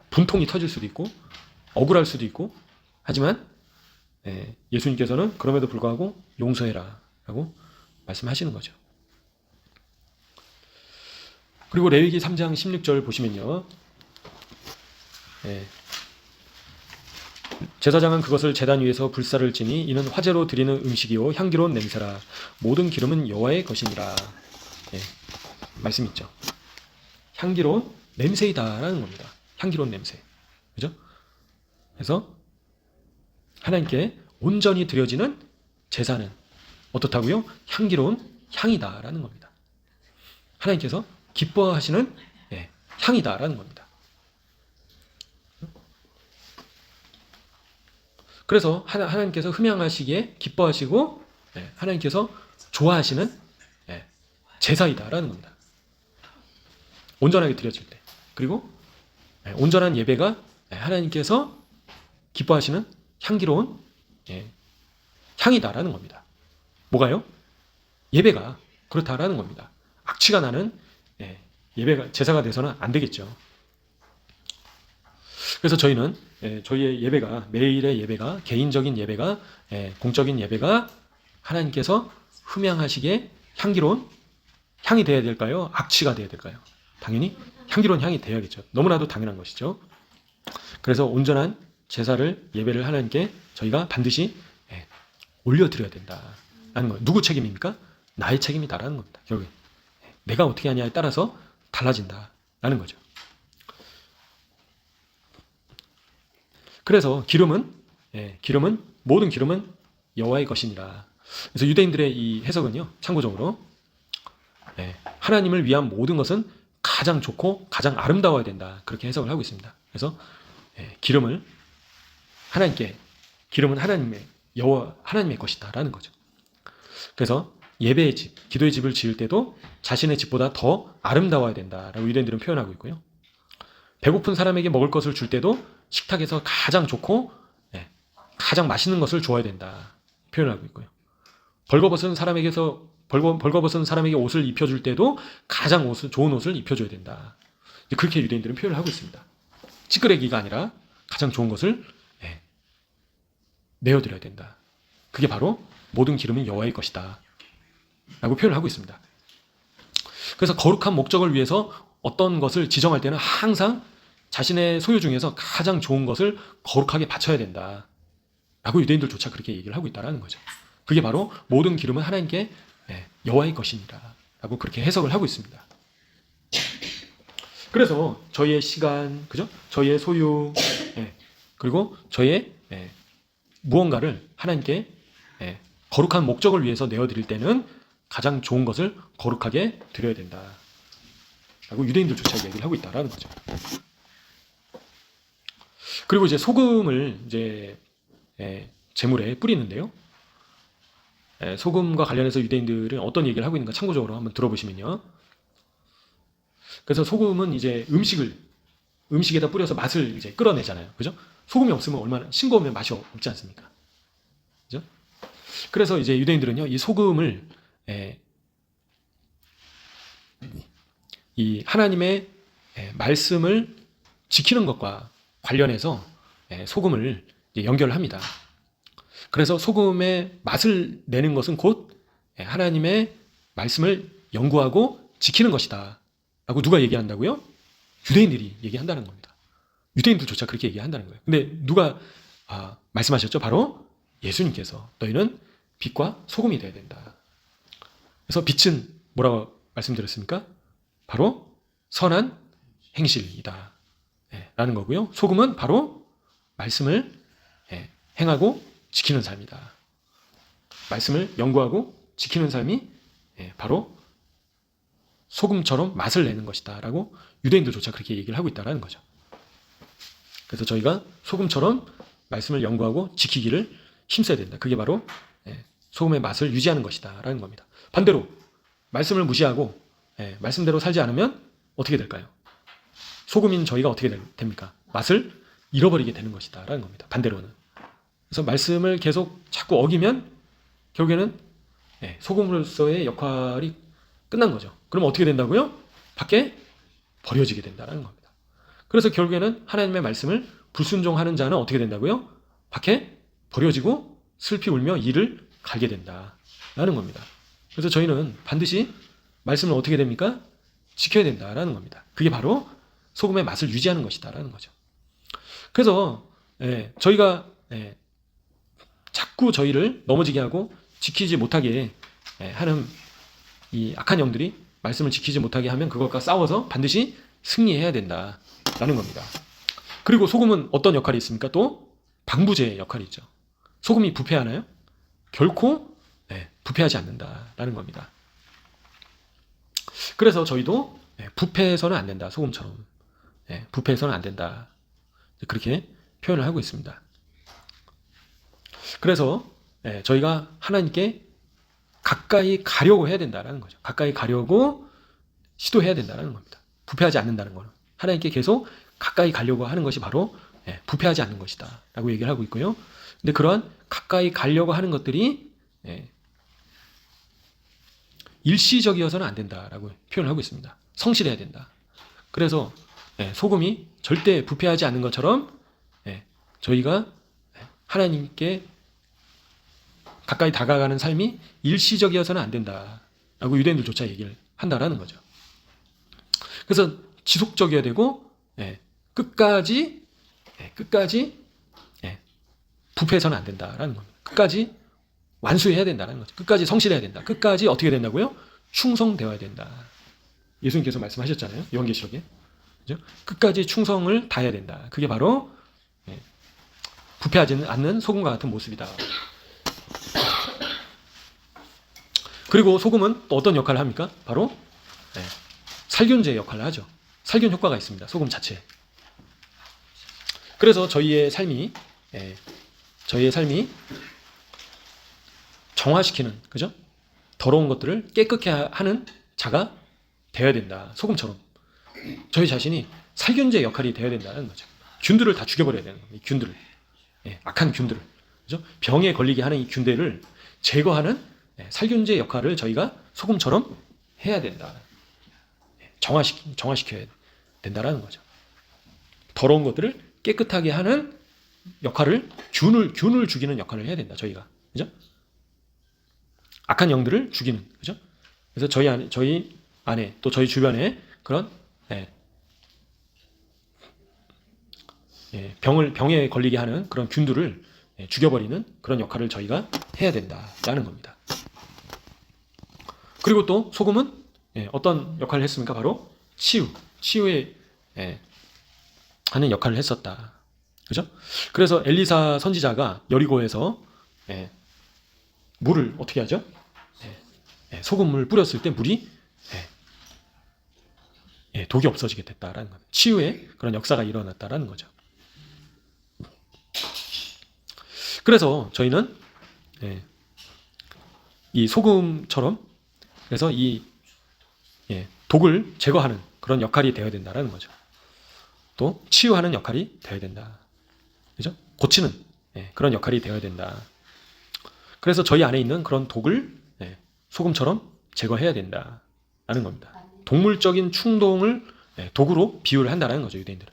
분통이 터질 수도 있고 억울할 수도 있고 하지만 예수님께서는 그럼에도 불구하고 용서해라 라고 말씀하시는 거죠. 그리고 레위기 3장 16절 보시면요. 제사장은 그것을 제단 위에서 불사를 지니 이는 화제로 드리는 음식이요 향기로운 냄새라 모든 기름은 여호와의 것이니라. 말씀 있죠. 향기로운 냄새이다라는 겁니다. 향기로운 냄새. 그죠? 그래서 하나님께 온전히 드려지는 제사는 어떻다고요? 향기로운 향이다라는 겁니다. 하나님께서 기뻐하시는 향이다라는 겁니다. 그래서 하나님께서 흠양하시기에 기뻐하시고 하나님께서 좋아하시는 제사이다라는 겁니다. 온전하게 드려질 때. 그리고 온전한 예배가 하나님께서 기뻐하시는 향기로운 향이다라는 겁니다. 뭐가요? 예배가 그렇다라는 겁니다. 악취가 나는 예배가 제사가 돼서는 안 되겠죠. 그래서 저희는 저희의 예배가 매일의 예배가 개인적인 예배가 공적인 예배가 하나님께서 흠양하시기에 향기로운 향이 되어야 될까요? 악취가 되어야 될까요? 당연히 향기로운 향이 되어야겠죠. 너무나도 당연한 것이죠. 그래서 온전한 제사를 예배를 하나님께 저희가 반드시 올려드려야 된다라는 거예요. 누구 책임입니까? 나의 책임이다라는 겁니다. 결국에 내가 어떻게 하냐에 따라서 달라진다라는 거죠. 그래서 기름은 모든 기름은 여호와의 것이니라. 그래서 유대인들의 이 해석은요, 참고적으로 하나님을 위한 모든 것은 가장 좋고 가장 아름다워야 된다. 그렇게 해석을 하고 있습니다. 그래서 기름은 하나님의 하나님의 것이다라는 거죠. 그래서 예배의 집, 기도의 집을 지을 때도 자신의 집보다 더 아름다워야 된다라고 유대인들은 표현하고 있고요. 배고픈 사람에게 먹을 것을 줄 때도 식탁에서 가장 좋고 가장 맛있는 것을 줘야 된다 표현하고 있고요. 벌거벗은 사람에게 옷을 입혀줄 때도 가장 좋은 옷을 입혀줘야 된다. 그렇게 유대인들은 표현을 하고 있습니다. 찌끄레기가 아니라 가장 좋은 것을 내어드려야 된다. 그게 바로 모든 기름은 여호와의 것이다 라고 표현을 하고 있습니다. 그래서 거룩한 목적을 위해서 어떤 것을 지정할 때는 항상 자신의 소유 중에서 가장 좋은 것을 거룩하게 바쳐야 된다 라고 유대인들조차 그렇게 얘기를 하고 있다는 거죠. 그게 바로 모든 기름은 하나님께 여호와의 것이니라 라고 그렇게 해석을 하고 있습니다. 그래서 저희의 시간, 그죠? 저희의 소유, 그리고 저희의 무언가를 하나님께 거룩한 목적을 위해서 내어드릴 때는 가장 좋은 것을 거룩하게 드려야 된다 라고 유대인들조차 얘기를 하고 있다라는 거죠. 그리고 이제 소금을 이제 제물에 뿌리는데요. 소금과 관련해서 유대인들은 어떤 얘기를 하고 있는가 참고적으로 한번 들어보시면요. 그래서 소금은 이제 음식에다 뿌려서 맛을 이제 끌어내잖아요. 그죠? 소금이 없으면 얼마나 싱거우면 맛이 없지 않습니까? 그죠? 그래서 이제 유대인들은요, 이 소금을 이 하나님의 말씀을 지키는 것과 관련해서 소금을 연결을 합니다. 그래서 소금의 맛을 내는 것은 곧 하나님의 말씀을 연구하고 지키는 것이다 라고 누가 얘기한다고요? 유대인들이 얘기한다는 겁니다. 유대인들조차 그렇게 얘기한다는 거예요. 근데 누가 말씀하셨죠? 바로 예수님께서 너희는 빛과 소금이 되어야 된다. 그래서 빛은 뭐라고 말씀드렸습니까? 바로 선한 행실이다 라는 거고요. 소금은 바로 말씀을 행하고 지키는 삶이다. 말씀을 연구하고 지키는 삶이 바로 소금처럼 맛을 내는 것이다 라고 유대인들조차 그렇게 얘기를 하고 있다는 거죠. 그래서 저희가 소금처럼 말씀을 연구하고 지키기를 힘써야 된다. 그게 바로 소금의 맛을 유지하는 것이다 라는 겁니다. 반대로 말씀을 무시하고 말씀대로 살지 않으면 어떻게 될까요? 소금인 저희가 어떻게 됩니까? 맛을 잃어버리게 되는 것이다 라는 겁니다. 반대로는. 그래서 말씀을 계속 자꾸 어기면 결국에는 소금으로서의 역할이 끝난 거죠. 그럼 어떻게 된다고요? 밖에 버려지게 된다는 겁니다. 그래서 결국에는 하나님의 말씀을 불순종하는 자는 어떻게 된다고요? 밖에 버려지고 슬피 울며 이를 갈게 된다라는 겁니다. 그래서 저희는 반드시 말씀을 어떻게 됩니까? 지켜야 된다라는 겁니다. 그게 바로 소금의 맛을 유지하는 것이다라는 거죠. 그래서 저희가 자꾸 저희를 넘어지게 하고 지키지 못하게 하는 이 악한 영들이 말씀을 지키지 못하게 하면 그것과 싸워서 반드시 승리해야 된다라는 겁니다. 그리고 소금은 어떤 역할이 있습니까? 또 방부제의 역할이 있죠. 소금이 부패하나요? 결코 부패하지 않는다라는 겁니다. 그래서 저희도 부패해서는 안 된다. 소금처럼 부패해서는 안 된다. 그렇게 표현을 하고 있습니다. 그래서 저희가 하나님께 가까이 가려고 해야 된다는 거죠. 가까이 가려고 시도해야 된다는 겁니다. 부패하지 않는다는 거는 하나님께 계속 가까이 가려고 하는 것이 바로 부패하지 않는 것이다 라고 얘기를 하고 있고요. 근데 그러한 가까이 가려고 하는 것들이 일시적이어서는 안 된다라고 표현을 하고 있습니다. 성실해야 된다. 그래서 소금이 절대 부패하지 않는 것처럼 저희가 하나님께 가까이 다가가는 삶이 일시적이어서는 안 된다라고 유대인들조차 얘기를 한다라는 거죠. 그래서 지속적이어야 되고 끝까지 부패해서는 안 된다라는 겁니다. 끝까지 완수해야 된다는 거죠. 끝까지 성실해야 된다. 끝까지 어떻게 된다고요? 충성되어야 된다. 예수님께서 말씀하셨잖아요. 요한계시록에. 그죠? 끝까지 충성을 다해야 된다. 그게 바로 부패하지 않는 소금과 같은 모습이다. 그리고 소금은 또 어떤 역할을 합니까? 바로 살균제 역할을 하죠. 살균 효과가 있습니다. 소금 자체에. 그래서 저희의 삶이 정화시키는, 그죠? 더러운 것들을 깨끗게 하는 자가 되어야 된다. 소금처럼. 저희 자신이 살균제 역할이 되어야 된다는 거죠. 균들을 다 죽여버려야 되는 겁니다. 이 균들을. 악한 균들을. 그죠? 병에 걸리게 하는 이 균들을 제거하는 살균제 역할을 저희가 소금처럼 해야 된다. 정화시켜야 된다라는 거죠. 더러운 것들을 깨끗하게 하는 역할을 균을 죽이는 역할을 해야 된다. 저희가. 그죠? 악한 영들을 죽이는, 그죠? 그래서 저희 안에 또 저희 주변에 그런 병에 걸리게 하는 그런 균들을 죽여버리는 그런 역할을 저희가 해야 된다라는 겁니다. 그리고 또 소금은 어떤 역할을 했습니까? 바로 치유에 하는 역할을 했었다. 그죠? 그래서 엘리사 선지자가 여리고에서 물을 어떻게 하죠? 소금을 뿌렸을 때 물이 독이 없어지게 됐다라는 거예요. 치유의 그런 역사가 일어났다라는 거죠. 그래서 저희는 이 소금처럼 그래서 이 독을 제거하는 그런 역할이 되어야 된다라는 거죠. 또 치유하는 역할이 되어야 된다. 그죠? 고치는 그런 역할이 되어야 된다. 그래서 저희 안에 있는 그런 독을 소금처럼 제거해야 된다라는 겁니다. 동물적인 충동을 독으로 비유를 한다는 거죠, 유대인들은.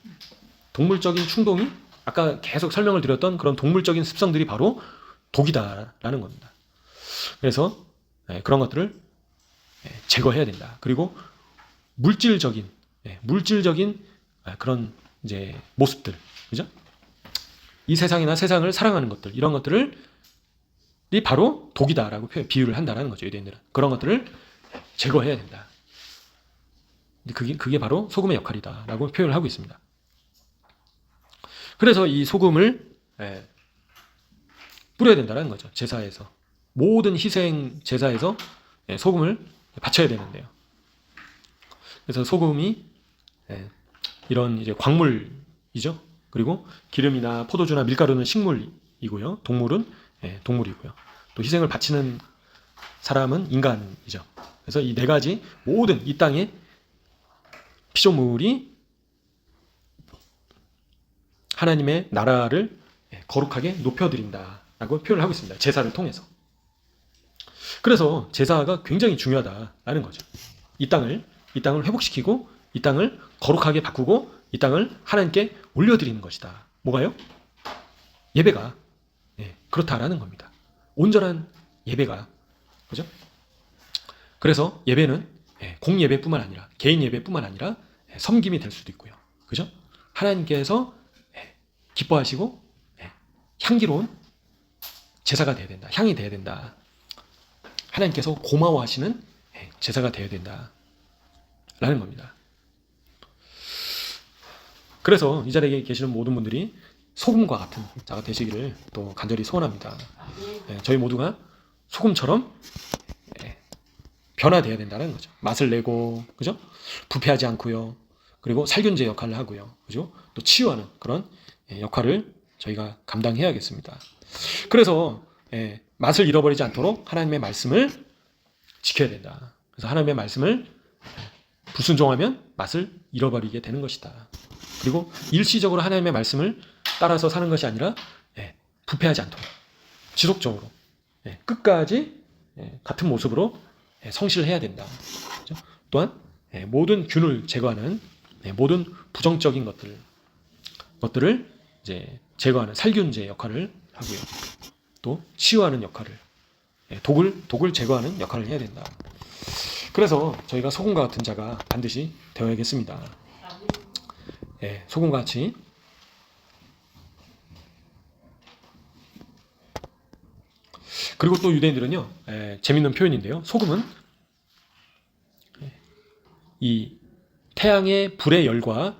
동물적인 충동이 아까 계속 설명을 드렸던 그런 동물적인 습성들이 바로 독이다라는 겁니다. 그래서 그런 것들을 제거해야 된다. 그리고 물질적인 그런 이제 모습들, 그죠? 이 세상이나 세상을 사랑하는 것들, 이런 것들이 바로 독이다라고 비유를 한다라는 거죠, 유대인들은. 그런 것들을 제거해야 된다. 그게 바로 소금의 역할이다라고 표현을 하고 있습니다. 그래서 이 소금을 뿌려야 된다는 거죠. 제사에서. 모든 희생 제사에서 소금을 바쳐야 되는데요. 그래서 소금이 이런 이제 광물이죠. 그리고 기름이나 포도주나 밀가루는 식물이고요. 동물은 동물이고요. 또 희생을 바치는 사람은 인간이죠. 그래서 이 네 가지 모든 이 땅의 피조물이 하나님의 나라를 거룩하게 높여드린다라고 표현을 하고 있습니다. 제사를 통해서. 그래서 제사가 굉장히 중요하다라는 거죠. 이 땅을 회복시키고 이 땅을 거룩하게 바꾸고 이 땅을 하나님께 올려드리는 것이다. 뭐가요? 예배가 그렇다라는 겁니다. 온전한 예배가, 그죠? 그래서 예배는 공예배뿐만 아니라 개인 예배뿐만 아니라 섬김이 될 수도 있고요. 그죠? 하나님께서 기뻐하시고 향기로운 제사가 되어야 된다. 향이 되어야 된다. 하나님께서 고마워하시는 제사가 되어야 된다. 라는 겁니다. 그래서 이 자리에 계시는 모든 분들이 소금과 같은 자가 되시기를 또 간절히 소원합니다. 저희 모두가 소금처럼 변화되어야 된다는 거죠. 맛을 내고, 그죠? 부패하지 않고요. 그리고 살균제 역할을 하고요. 그죠? 또 치유하는 그런 역할을 저희가 감당해야겠습니다. 그래서 맛을 잃어버리지 않도록 하나님의 말씀을 지켜야 된다. 그래서 하나님의 말씀을 불순종하면 맛을 잃어버리게 되는 것이다. 그리고 일시적으로 하나님의 말씀을 따라서 사는 것이 아니라 부패하지 않도록 지속적으로 끝까지 같은 모습으로 성실을 해야 된다. 그렇죠? 또한 모든 균을 제거하는 모든 부정적인 것들을 이제 제거하는 살균제 역할을 하고요. 또 치유하는 역할을 독을 제거하는 역할을 해야 된다. 그래서 저희가 소금과 같은 자가 반드시 되어야겠습니다. 소금과 같이 그리고 또 유대인들은요 재밌는 표현인데요. 소금은 이 태양의 불의 열과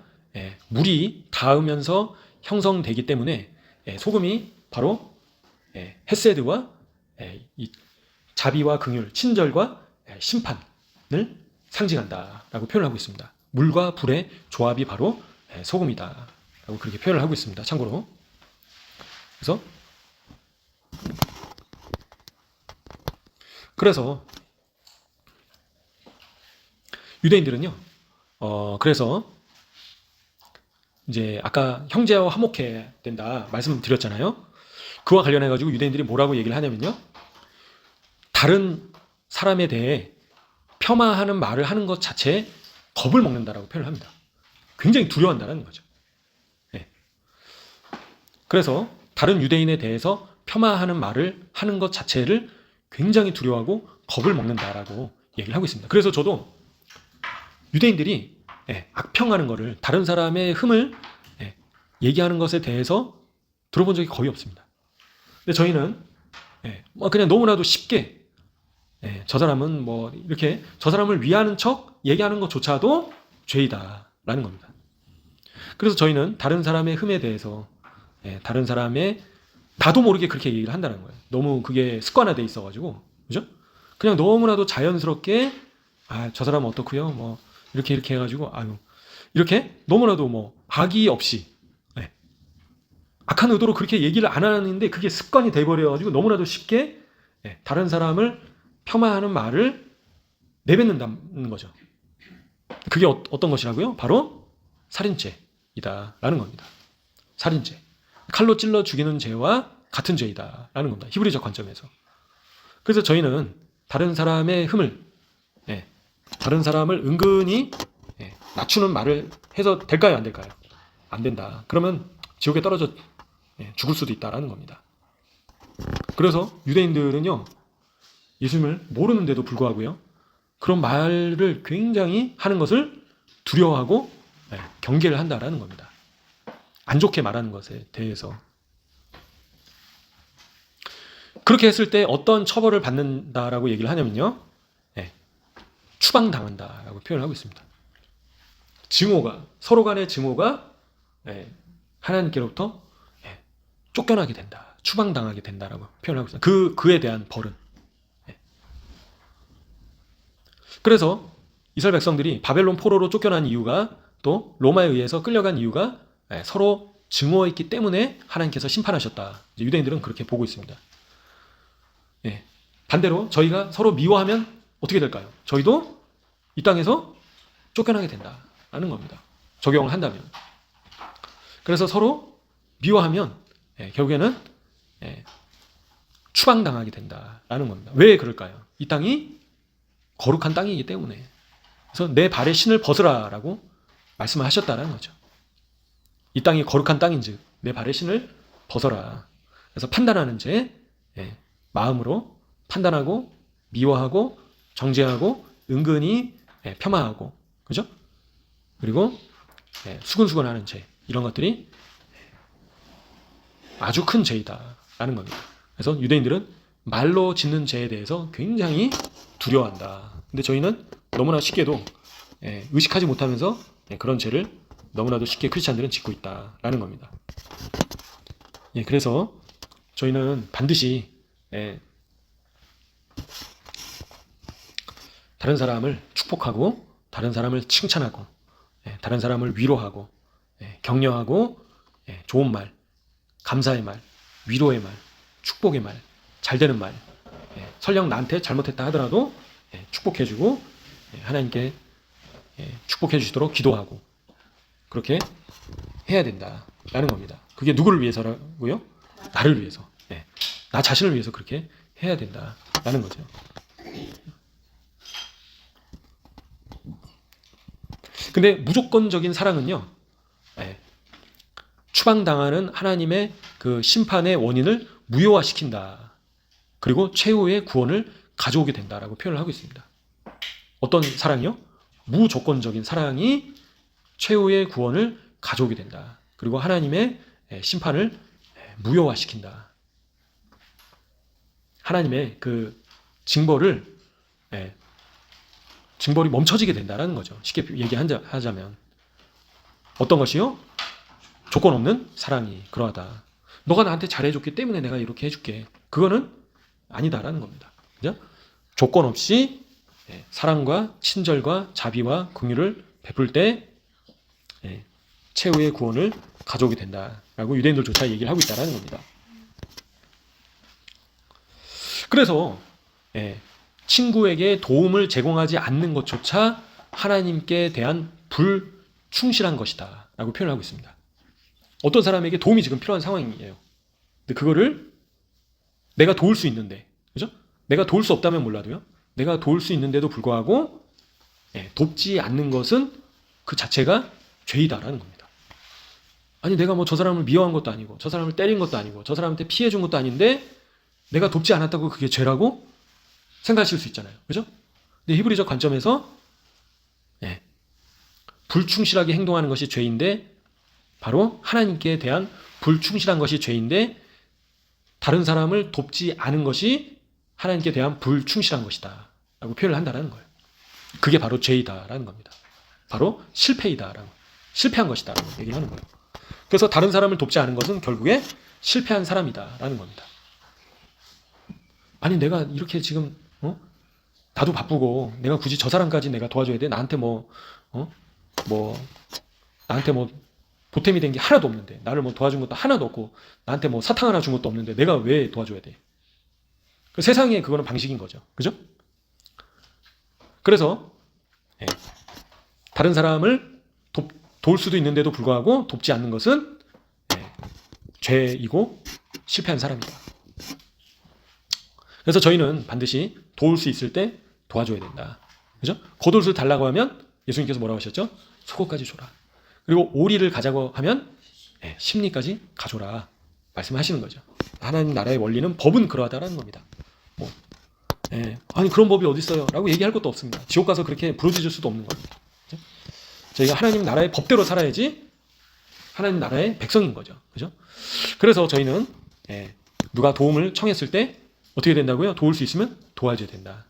물이 닿으면서 형성되기 때문에 소금이 바로 헤세드와 이 자비와 긍휼, 친절과 심판을 상징한다라고 표현을 하고 있습니다. 물과 불의 조합이 바로 소금이다라고 그렇게 표현을 하고 있습니다. 참고로. 그래서 유대인들은요. 그래서 이제 아까 형제와 화목해야 된다 말씀드렸잖아요. 그와 관련해 가지고 유대인들이 뭐라고 얘기를 하냐면요. 다른 사람에 대해 폄하하는 말을 하는 것 자체에 겁을 먹는다라고 표현을 합니다. 굉장히 두려워한다는 거죠. 그래서 다른 유대인에 대해서 폄하하는 말을 하는 것 자체를 굉장히 두려워하고 겁을 먹는다라고 얘기를 하고 있습니다. 그래서 저도 유대인들이 악평하는 거를, 다른 사람의 흠을 얘기하는 것에 대해서 들어본 적이 거의 없습니다. 근데 저희는 그냥 너무나도 쉽게 저 사람은 뭐 이렇게 저 사람을 위하는 척 얘기하는 것조차도 죄이다라는 겁니다. 그래서 저희는 다른 사람의 흠에 대해서 다른 사람의 나도 모르게 그렇게 얘기를 한다는 거예요. 너무 그게 습관화돼 있어가지고, 그죠? 그냥 너무나도 자연스럽게 저 사람은 어떻고요? 뭐 이렇게 해가지고 이렇게 너무나도 뭐 악의 없이 악한 의도로 그렇게 얘기를 안 하는데 그게 습관이 돼버려가지고 너무나도 쉽게 다른 사람을 폄하하는 말을 내뱉는다는 거죠. 그게 어떤 것이라고요? 바로 살인죄이다라는 겁니다. 살인죄. 칼로 찔러 죽이는 죄와 같은 죄이다라는 겁니다. 히브리적 관점에서. 그래서 저희는 다른 사람의 흠을, 다른 사람을 은근히 낮추는 말을 해서 될까요? 안 될까요? 안 된다. 그러면 지옥에 떨어져 죽을 수도 있다라는 겁니다. 그래서 유대인들은요, 예수님을 모르는데도 불구하고요, 그런 말을 굉장히 하는 것을 두려워하고 경계를 한다라는 겁니다. 안 좋게 말하는 것에 대해서. 그렇게 했을 때 어떤 처벌을 받는다라고 얘기를 하냐면요, 추방당한다라고 표현을 하고 있습니다. 증오가, 서로 간의 증오가 하나님께로부터 쫓겨나게 된다, 추방당하게 된다라고 표현을 하고 있습니다. 그에 대한 벌은. 그래서 이스라엘 백성들이 바벨론 포로로 쫓겨난 이유가, 또 로마에 의해서 끌려간 이유가 서로 증오했기 때문에 하나님께서 심판하셨다. 유대인들은 그렇게 보고 있습니다. 반대로 저희가 서로 미워하면 어떻게 될까요? 저희도 이 땅에서 쫓겨나게 된다라는 겁니다. 적용을 한다면. 그래서 서로 미워하면 결국에는 추방당하게 된다라는 겁니다. 왜 그럴까요? 이 땅이 거룩한 땅이기 때문에. 그래서 내 발의 신을 벗으라라고 말씀을 하셨다는 거죠. 이 땅이 거룩한 땅인즉 내 발의 신을 벗어라. 그래서 판단하는 죄, 마음으로 판단하고 미워하고 정죄하고 은근히 폄하하고, 그죠? 그리고 수근수근하는 죄, 이런 것들이 아주 큰 죄이다라는 겁니다. 그래서 유대인들은 말로 짓는 죄에 대해서 굉장히 두려워한다. 근데 저희는 너무나 쉽게도 의식하지 못하면서 그런 죄를 너무나도 쉽게 크리스찬들은 짓고 있다라는 겁니다. 그래서 저희는 반드시 다른 사람을 축복하고, 다른 사람을 칭찬하고, 다른 사람을 위로하고, 격려하고, 좋은 말, 감사의 말, 위로의 말, 축복의 말, 잘되는 말, 설령 나한테 잘못했다 하더라도 축복해주고 하나님께 축복해 주시도록 기도하고, 그렇게 해야 된다라는 겁니다. 그게 누구를 위해서라고요? 나를 위해서. 나 자신을 위해서 그렇게 해야 된다라는 거죠. 근데 무조건적인 사랑은요, 추방당하는 하나님의 그 심판의 원인을 무효화시킨다. 그리고 최후의 구원을 가져오게 된다라고 표현을 하고 있습니다. 어떤 사랑이요? 무조건적인 사랑이 최후의 구원을 가져오게 된다. 그리고 하나님의 심판을 무효화시킨다. 하나님의 그 징벌이 멈춰지게 된다는 거죠. 쉽게 얘기하자면. 어떤 것이요? 조건 없는 사랑이 그러하다. 너가 나한테 잘해줬기 때문에 내가 이렇게 해줄게. 그거는 아니다라는 겁니다. 그죠? 조건 없이 사랑과 친절과 자비와 긍휼을 베풀 때 최후의 구원을 가져오게 된다라고 유대인들조차 얘기를 하고 있다는 겁니다. 그래서 친구에게 도움을 제공하지 않는 것조차 하나님께 대한 불충실한 것이다 라고 표현하고 있습니다. 어떤 사람에게 도움이 지금 필요한 상황이에요. 근데 그거를 내가 도울 수 있는데, 그죠? 내가 도울 수 없다면 몰라도요, 내가 도울 수 있는데도 불구하고 돕지 않는 것은 그 자체가 죄이다라는 겁니다. 아니, 내가 뭐 저 사람을 미워한 것도 아니고 저 사람을 때린 것도 아니고 저 사람한테 피해 준 것도 아닌데 내가 돕지 않았다고 그게 죄라고? 생각하실 수 있잖아요. 그죠? 근데 히브리적 관점에서 예, 불충실하게 행동하는 것이 죄인데 바로 하나님께 대한 불충실한 것이 죄인데 다른 사람을 돕지 않은 것이 하나님께 대한 불충실한 것이다 라고 표현을 한다는 거예요. 그게 바로 죄이다라는 겁니다. 바로 실패이다라는, 실패한 것이다라고 얘기를 하는 거예요. 그래서 다른 사람을 돕지 않은 것은 결국에 실패한 사람이다라는 겁니다. 아니 내가 이렇게 지금 나도 바쁘고 내가 굳이 저 사람까지 내가 도와줘야 돼? 나한테 나한테 보탬이 된 게 하나도 없는데, 나를 도와준 것도 하나도 없고, 나한테 사탕 하나 준 것도 없는데 내가 왜 도와줘야 돼? 그 세상에 그거는 방식인 거죠. 그죠? 그래서 예, 다른 사람을 도울 수도 있는데도 불구하고 돕지 않는 것은 예, 죄이고 실패한 사람이다. 그래서 저희는 반드시 도울 수 있을 때 도와줘야 된다. 그죠? 겉옷을 달라고 하면 예수님께서 뭐라고 하셨죠? 속옷까지 줘라. 그리고 오리를 가자고 하면 심리까지 가져라 말씀하시는 거죠. 하나님 나라의 원리는, 법은 그러하다라는 겁니다. 아니 그런 법이 어디 있어요? 라고 얘기할 것도 없습니다. 지옥 가서 그렇게 부르짖을 수도 없는 겁니다. 그죠? 저희가 하나님 나라의 법대로 살아야지 하나님 나라의 백성인 거죠. 그죠? 그래서 저희는 누가 도움을 청했을 때 어떻게 된다고요? 도울 수 있으면 도와줘야 된다.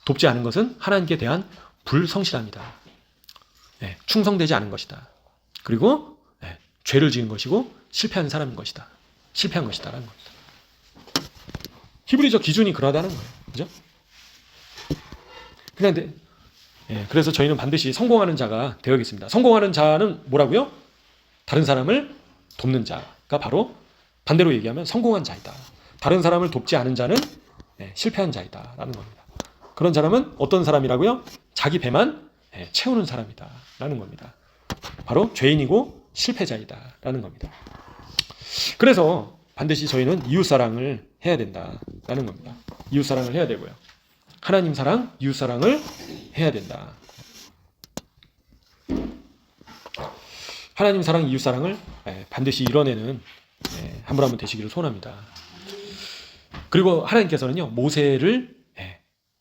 돕지 않은 것은 하나님께 대한 불성실함이다. 충성되지 않은 것이다. 그리고 죄를 지은 것이고 실패한 사람인 것이다. 실패한 것이다라는 겁니다. 히브리적 기준이 그러하다는 거예요. 그죠? 그래서 저희는 반드시 성공하는 자가 되어야겠습니다. 성공하는 자는 뭐라고요? 다른 사람을 돕는 자가 바로 반대로 얘기하면 성공한 자이다. 다른 사람을 돕지 않은 자는 실패한 자이다 라는 겁니다. 그런 사람은 어떤 사람이라고요? 자기 배만 채우는 사람이다 라는 겁니다. 바로 죄인이고 실패자이다 라는 겁니다. 그래서 반드시 저희는 이웃사랑을 해야 된다 라는 겁니다. 이웃사랑을 해야 되고요. 하나님 사랑, 이웃사랑을 해야 된다. 하나님 사랑, 이웃사랑을 반드시 이뤄내는 한 분 한 분 되시기를 소원합니다. 그리고 하나님께서는요, 모세를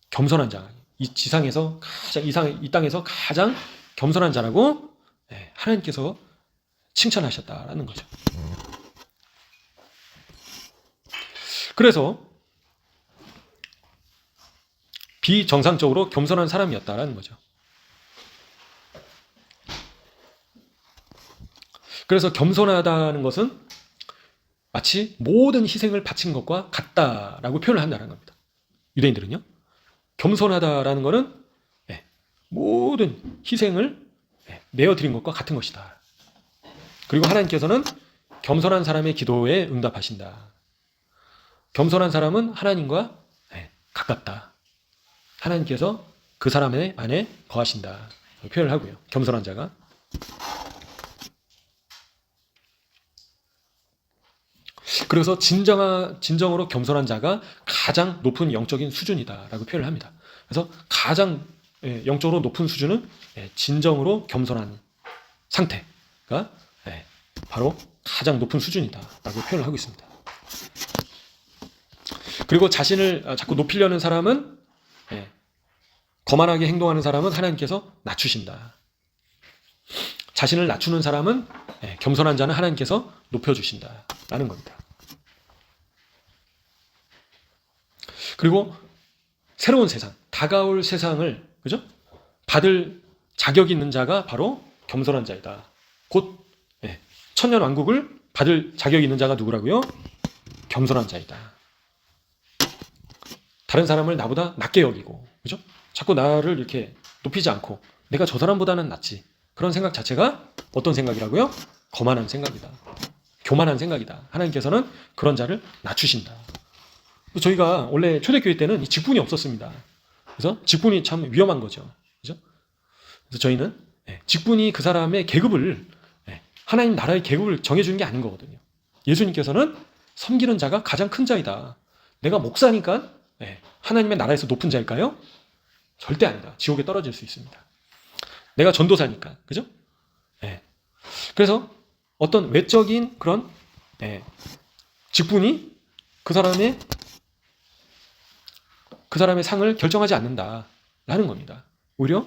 겸손한 자, 이 지상에서 가장, 이 땅에서 가장 겸손한 자라고 하나님께서 칭찬하셨다라는 거죠. 그래서 비정상적으로 겸손한 사람이었다라는 거죠. 그래서 겸손하다는 것은 마치 모든 희생을 바친 것과 같다라고 표현을 한다는 겁니다. 유대인들은요. 겸손하다라는 것은 모든 희생을 내어드린 것과 같은 것이다. 그리고 하나님께서는 겸손한 사람의 기도에 응답하신다. 겸손한 사람은 하나님과 가깝다. 하나님께서 그 사람 안에 거하신다. 표현을 하고요. 겸손한 자가. 그래서 진정으로 겸손한 자가 가장 높은 영적인 수준이다라고 표현을 합니다. 그래서 가장 영적으로 높은 수준은 진정으로 겸손한 상태가 바로 가장 높은 수준이다라고 표현을 하고 있습니다. 그리고 자신을 자꾸 높이려는 사람은 거만하게 행동하는 사람은 하나님께서 낮추신다. 자신을 낮추는 사람은 겸손한 자는 하나님께서 높여주신다라는 겁니다. 그리고 새로운 세상, 다가올 세상을 그죠? 받을 자격이 있는 자가 바로 겸손한 자이다. 곧 천년 왕국을 받을 자격이 있는 자가 누구라고요? 겸손한 자이다. 다른 사람을 나보다 낮게 여기고, 그죠? 자꾸 나를 이렇게 높이지 않고 내가 저 사람보다는 낫지. 그런 생각 자체가 어떤 생각이라고요? 거만한 생각이다. 교만한 생각이다. 하나님께서는 그런 자를 낮추신다. 저희가 원래 초대교회 때는 이 직분이 없었습니다. 그래서 직분이 참 위험한 거죠. 그죠? 그래서 저희는 직분이 그 사람의 계급을, 하나님 나라의 계급을 정해주는 게 아닌 거거든요. 예수님께서는 섬기는 자가 가장 큰 자이다. 내가 목사니까 하나님의 나라에서 높은 자일까요? 절대 아니다. 지옥에 떨어질 수 있습니다. 내가 전도사니까. 그죠? 그래서 어떤 외적인 그런 직분이 그 그 사람의 상을 결정하지 않는다라는 겁니다. 오히려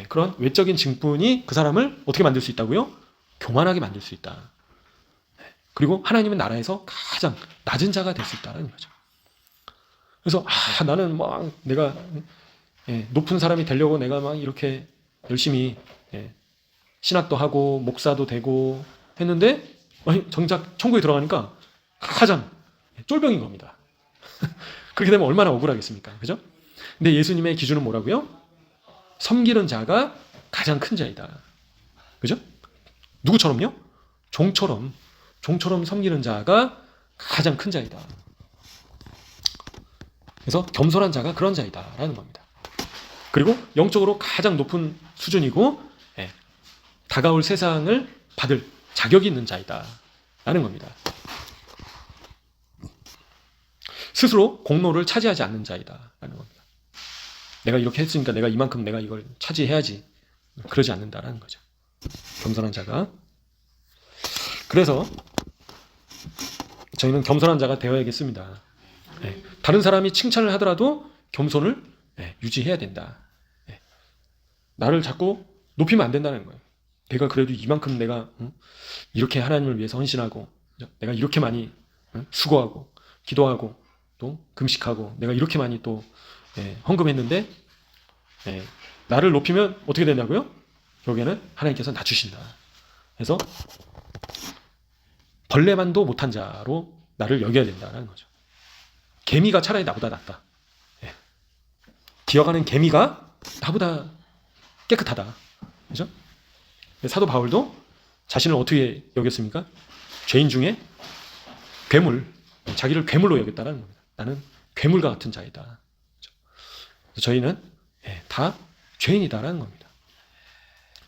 그런 외적인 증분이 그 사람을 어떻게 만들 수 있다고요? 교만하게 만들 수 있다. 그리고 하나님의 나라에서 가장 낮은 자가 될 수 있다는 거죠. 그래서 나는 막 내가 높은 사람이 되려고 내가 막 이렇게 열심히 신학도 하고 목사도 되고 했는데 정작 천국에 들어가니까 가장 쫄병인 겁니다. 그렇게 되면 얼마나 억울하겠습니까? 그죠? 근데 예수님의 기준은 뭐라고요? 섬기는 자가 가장 큰 자이다. 그죠? 누구처럼요? 종처럼 섬기는 자가 가장 큰 자이다. 그래서 겸손한 자가 그런 자이다라는 겁니다. 그리고 영적으로 가장 높은 수준이고 다가올 세상을 받을 자격이 있는 자이다라는 겁니다. 스스로 공로를 차지하지 않는 자이다라는 겁니다. 내가 이렇게 했으니까 내가 이만큼 내가 이걸 차지해야지. 그러지 않는다라는 거죠. 겸손한 자가. 그래서 저희는 겸손한 자가 되어야겠습니다. 다른 사람이 칭찬을 하더라도 겸손을 유지해야 된다. 나를 자꾸 높이면 안 된다는 거예요. 내가 그래도 이만큼 내가 이렇게 하나님을 위해서 헌신하고 내가 이렇게 많이 수고하고 기도하고 또 금식하고 내가 이렇게 많이 또 헌금했는데 나를 높이면 어떻게 되냐고요? 결국에는 하나님께서 낮추신다. 그래서 벌레만도 못한 자로 나를 여겨야 된다는 거죠. 개미가 차라리 나보다 낫다. 기어가는 개미가 나보다 깨끗하다. 그죠? 사도 바울도 자신을 어떻게 여겼습니까? 죄인 중에 괴물, 자기를 괴물로 여겼다는 겁니다. 나는 괴물과 같은 자이다. 그죠? 저희는 다 죄인이다라는 겁니다.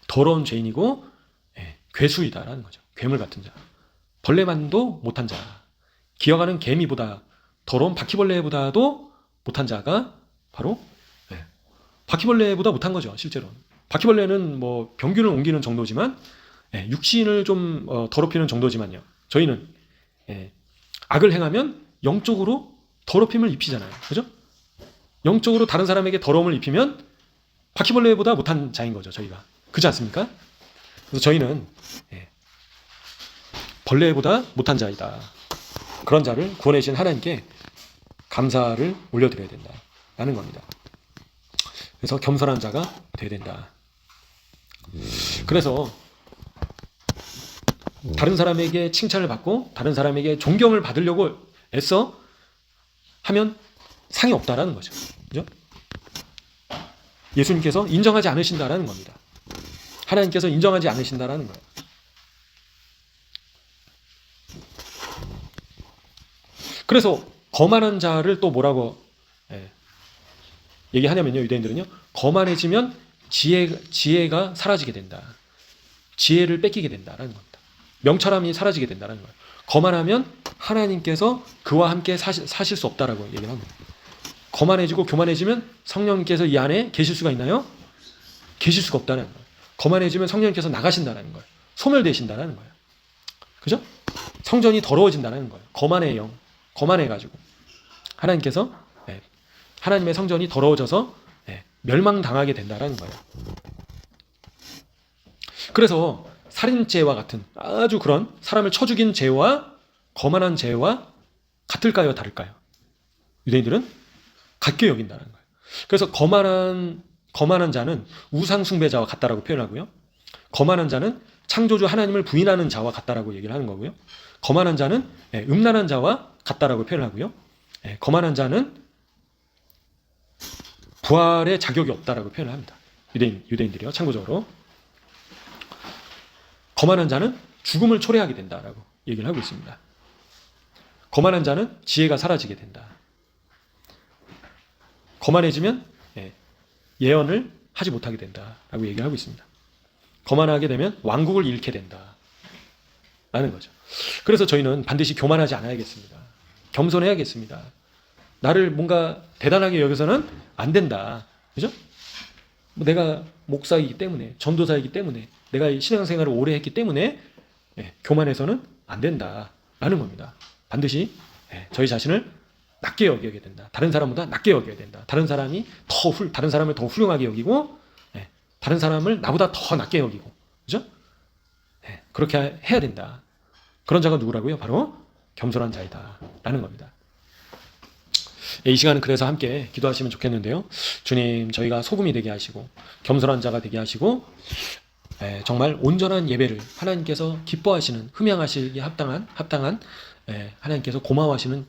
더러운 죄인이고 괴수이다라는 거죠. 괴물 같은 자. 벌레만도 못한 자. 기어가는 개미보다 더러운 바퀴벌레보다도 못한 자가 바로 바퀴벌레보다 못한 거죠. 실제로는. 바퀴벌레는 뭐 병균을 옮기는 정도지만 육신을 좀 더럽히는 정도지만요. 저희는 악을 행하면 영적으로 더럽힘을 입히잖아요. 그죠? 영적으로 다른 사람에게 더러움을 입히면 바퀴벌레보다 못한 자인 거죠. 저희가. 그렇지 않습니까? 그래서 저희는 벌레보다 못한 자이다. 그런 자를 구원해 주신 하나님께 감사를 올려드려야 된다라는 겁니다. 그래서 겸손한 자가 되어야 된다. 그래서 다른 사람에게 칭찬을 받고 다른 사람에게 존경을 받으려고 애써 하면 상이 없다라는 거죠. 그죠? 예수님께서 인정하지 않으신다라는 겁니다. 하나님께서 인정하지 않으신다라는 거예요. 그래서 거만한 자를 또 뭐라고 얘기하냐면요. 유대인들은요. 거만해지면 지혜가 사라지게 된다. 지혜를 뺏기게 된다라는 겁니다. 명철함이 사라지게 된다는 거예요. 거만하면 하나님께서 그와 함께 사실 수 없다라고 얘기를 합니다. 거만해지고 교만해지면 성령님께서 이 안에 계실 수가 있나요? 계실 수가 없다는 거예요. 거만해지면 성령님께서 나가신다는 거예요. 소멸되신다는 거예요. 그죠? 성전이 더러워진다는 거예요. 거만의 영, 거만해가지고 하나님께서 하나님의 성전이 더러워져서 멸망당하게 된다는 거예요. 그래서 살인죄와 같은 아주 그런 사람을 쳐 죽인 죄와 거만한 죄와 같을까요? 다를까요? 유대인들은 같게 여긴다는 거예요. 그래서 거만한 자는 우상 숭배자와 같다라고 표현하고요. 거만한 자는 창조주 하나님을 부인하는 자와 같다라고 얘기를 하는 거고요. 거만한 자는 음란한 자와 같다라고 표현하고요. 거만한 자는 부활의 자격이 없다라고 표현을 합니다. 유대인들이요. 참고적으로 거만한 자는 죽음을 초래하게 된다라고 얘기를 하고 있습니다. 거만한 자는 지혜가 사라지게 된다. 거만해지면 예언을 하지 못하게 된다라고 얘기를 하고 있습니다. 거만하게 되면 왕국을 잃게 된다라는 거죠. 그래서 저희는 반드시 교만하지 않아야겠습니다. 겸손해야겠습니다. 나를 뭔가 대단하게 여기서는 안 된다. 그죠? 내가 목사이기 때문에, 전도사이기 때문에, 내가 신앙생활을 오래 했기 때문에 교만해서는 안 된다라는 겁니다. 반드시 저희 자신을 낮게 여겨야 된다. 다른 사람보다 낮게 여겨야 된다. 다른 사람을 더 훌륭하게 여기고, 다른 사람을 나보다 더 낮게 여기고, 그죠? 그렇게 해야 된다. 그런 자가 누구라고요? 바로 겸손한 자이다라는 겁니다. 이 시간은 그래서 함께 기도하시면 좋겠는데요. 주님, 저희가 소금이 되게 하시고 겸손한 자가 되게 하시고 정말 온전한 예배를 하나님께서 기뻐하시는, 흠양하시기에 합당한 하나님께서 고마워하시는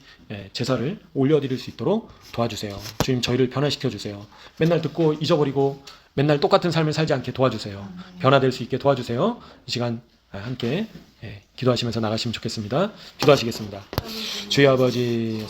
제사를 올려드릴 수 있도록 도와주세요. 주님, 저희를 변화시켜 주세요. 맨날 듣고 잊어버리고 맨날 똑같은 삶을 살지 않게 도와주세요. 변화될 수 있게 도와주세요. 이 시간 함께 기도하시면서 나가시면 좋겠습니다. 기도하시겠습니다. 주의 아버지,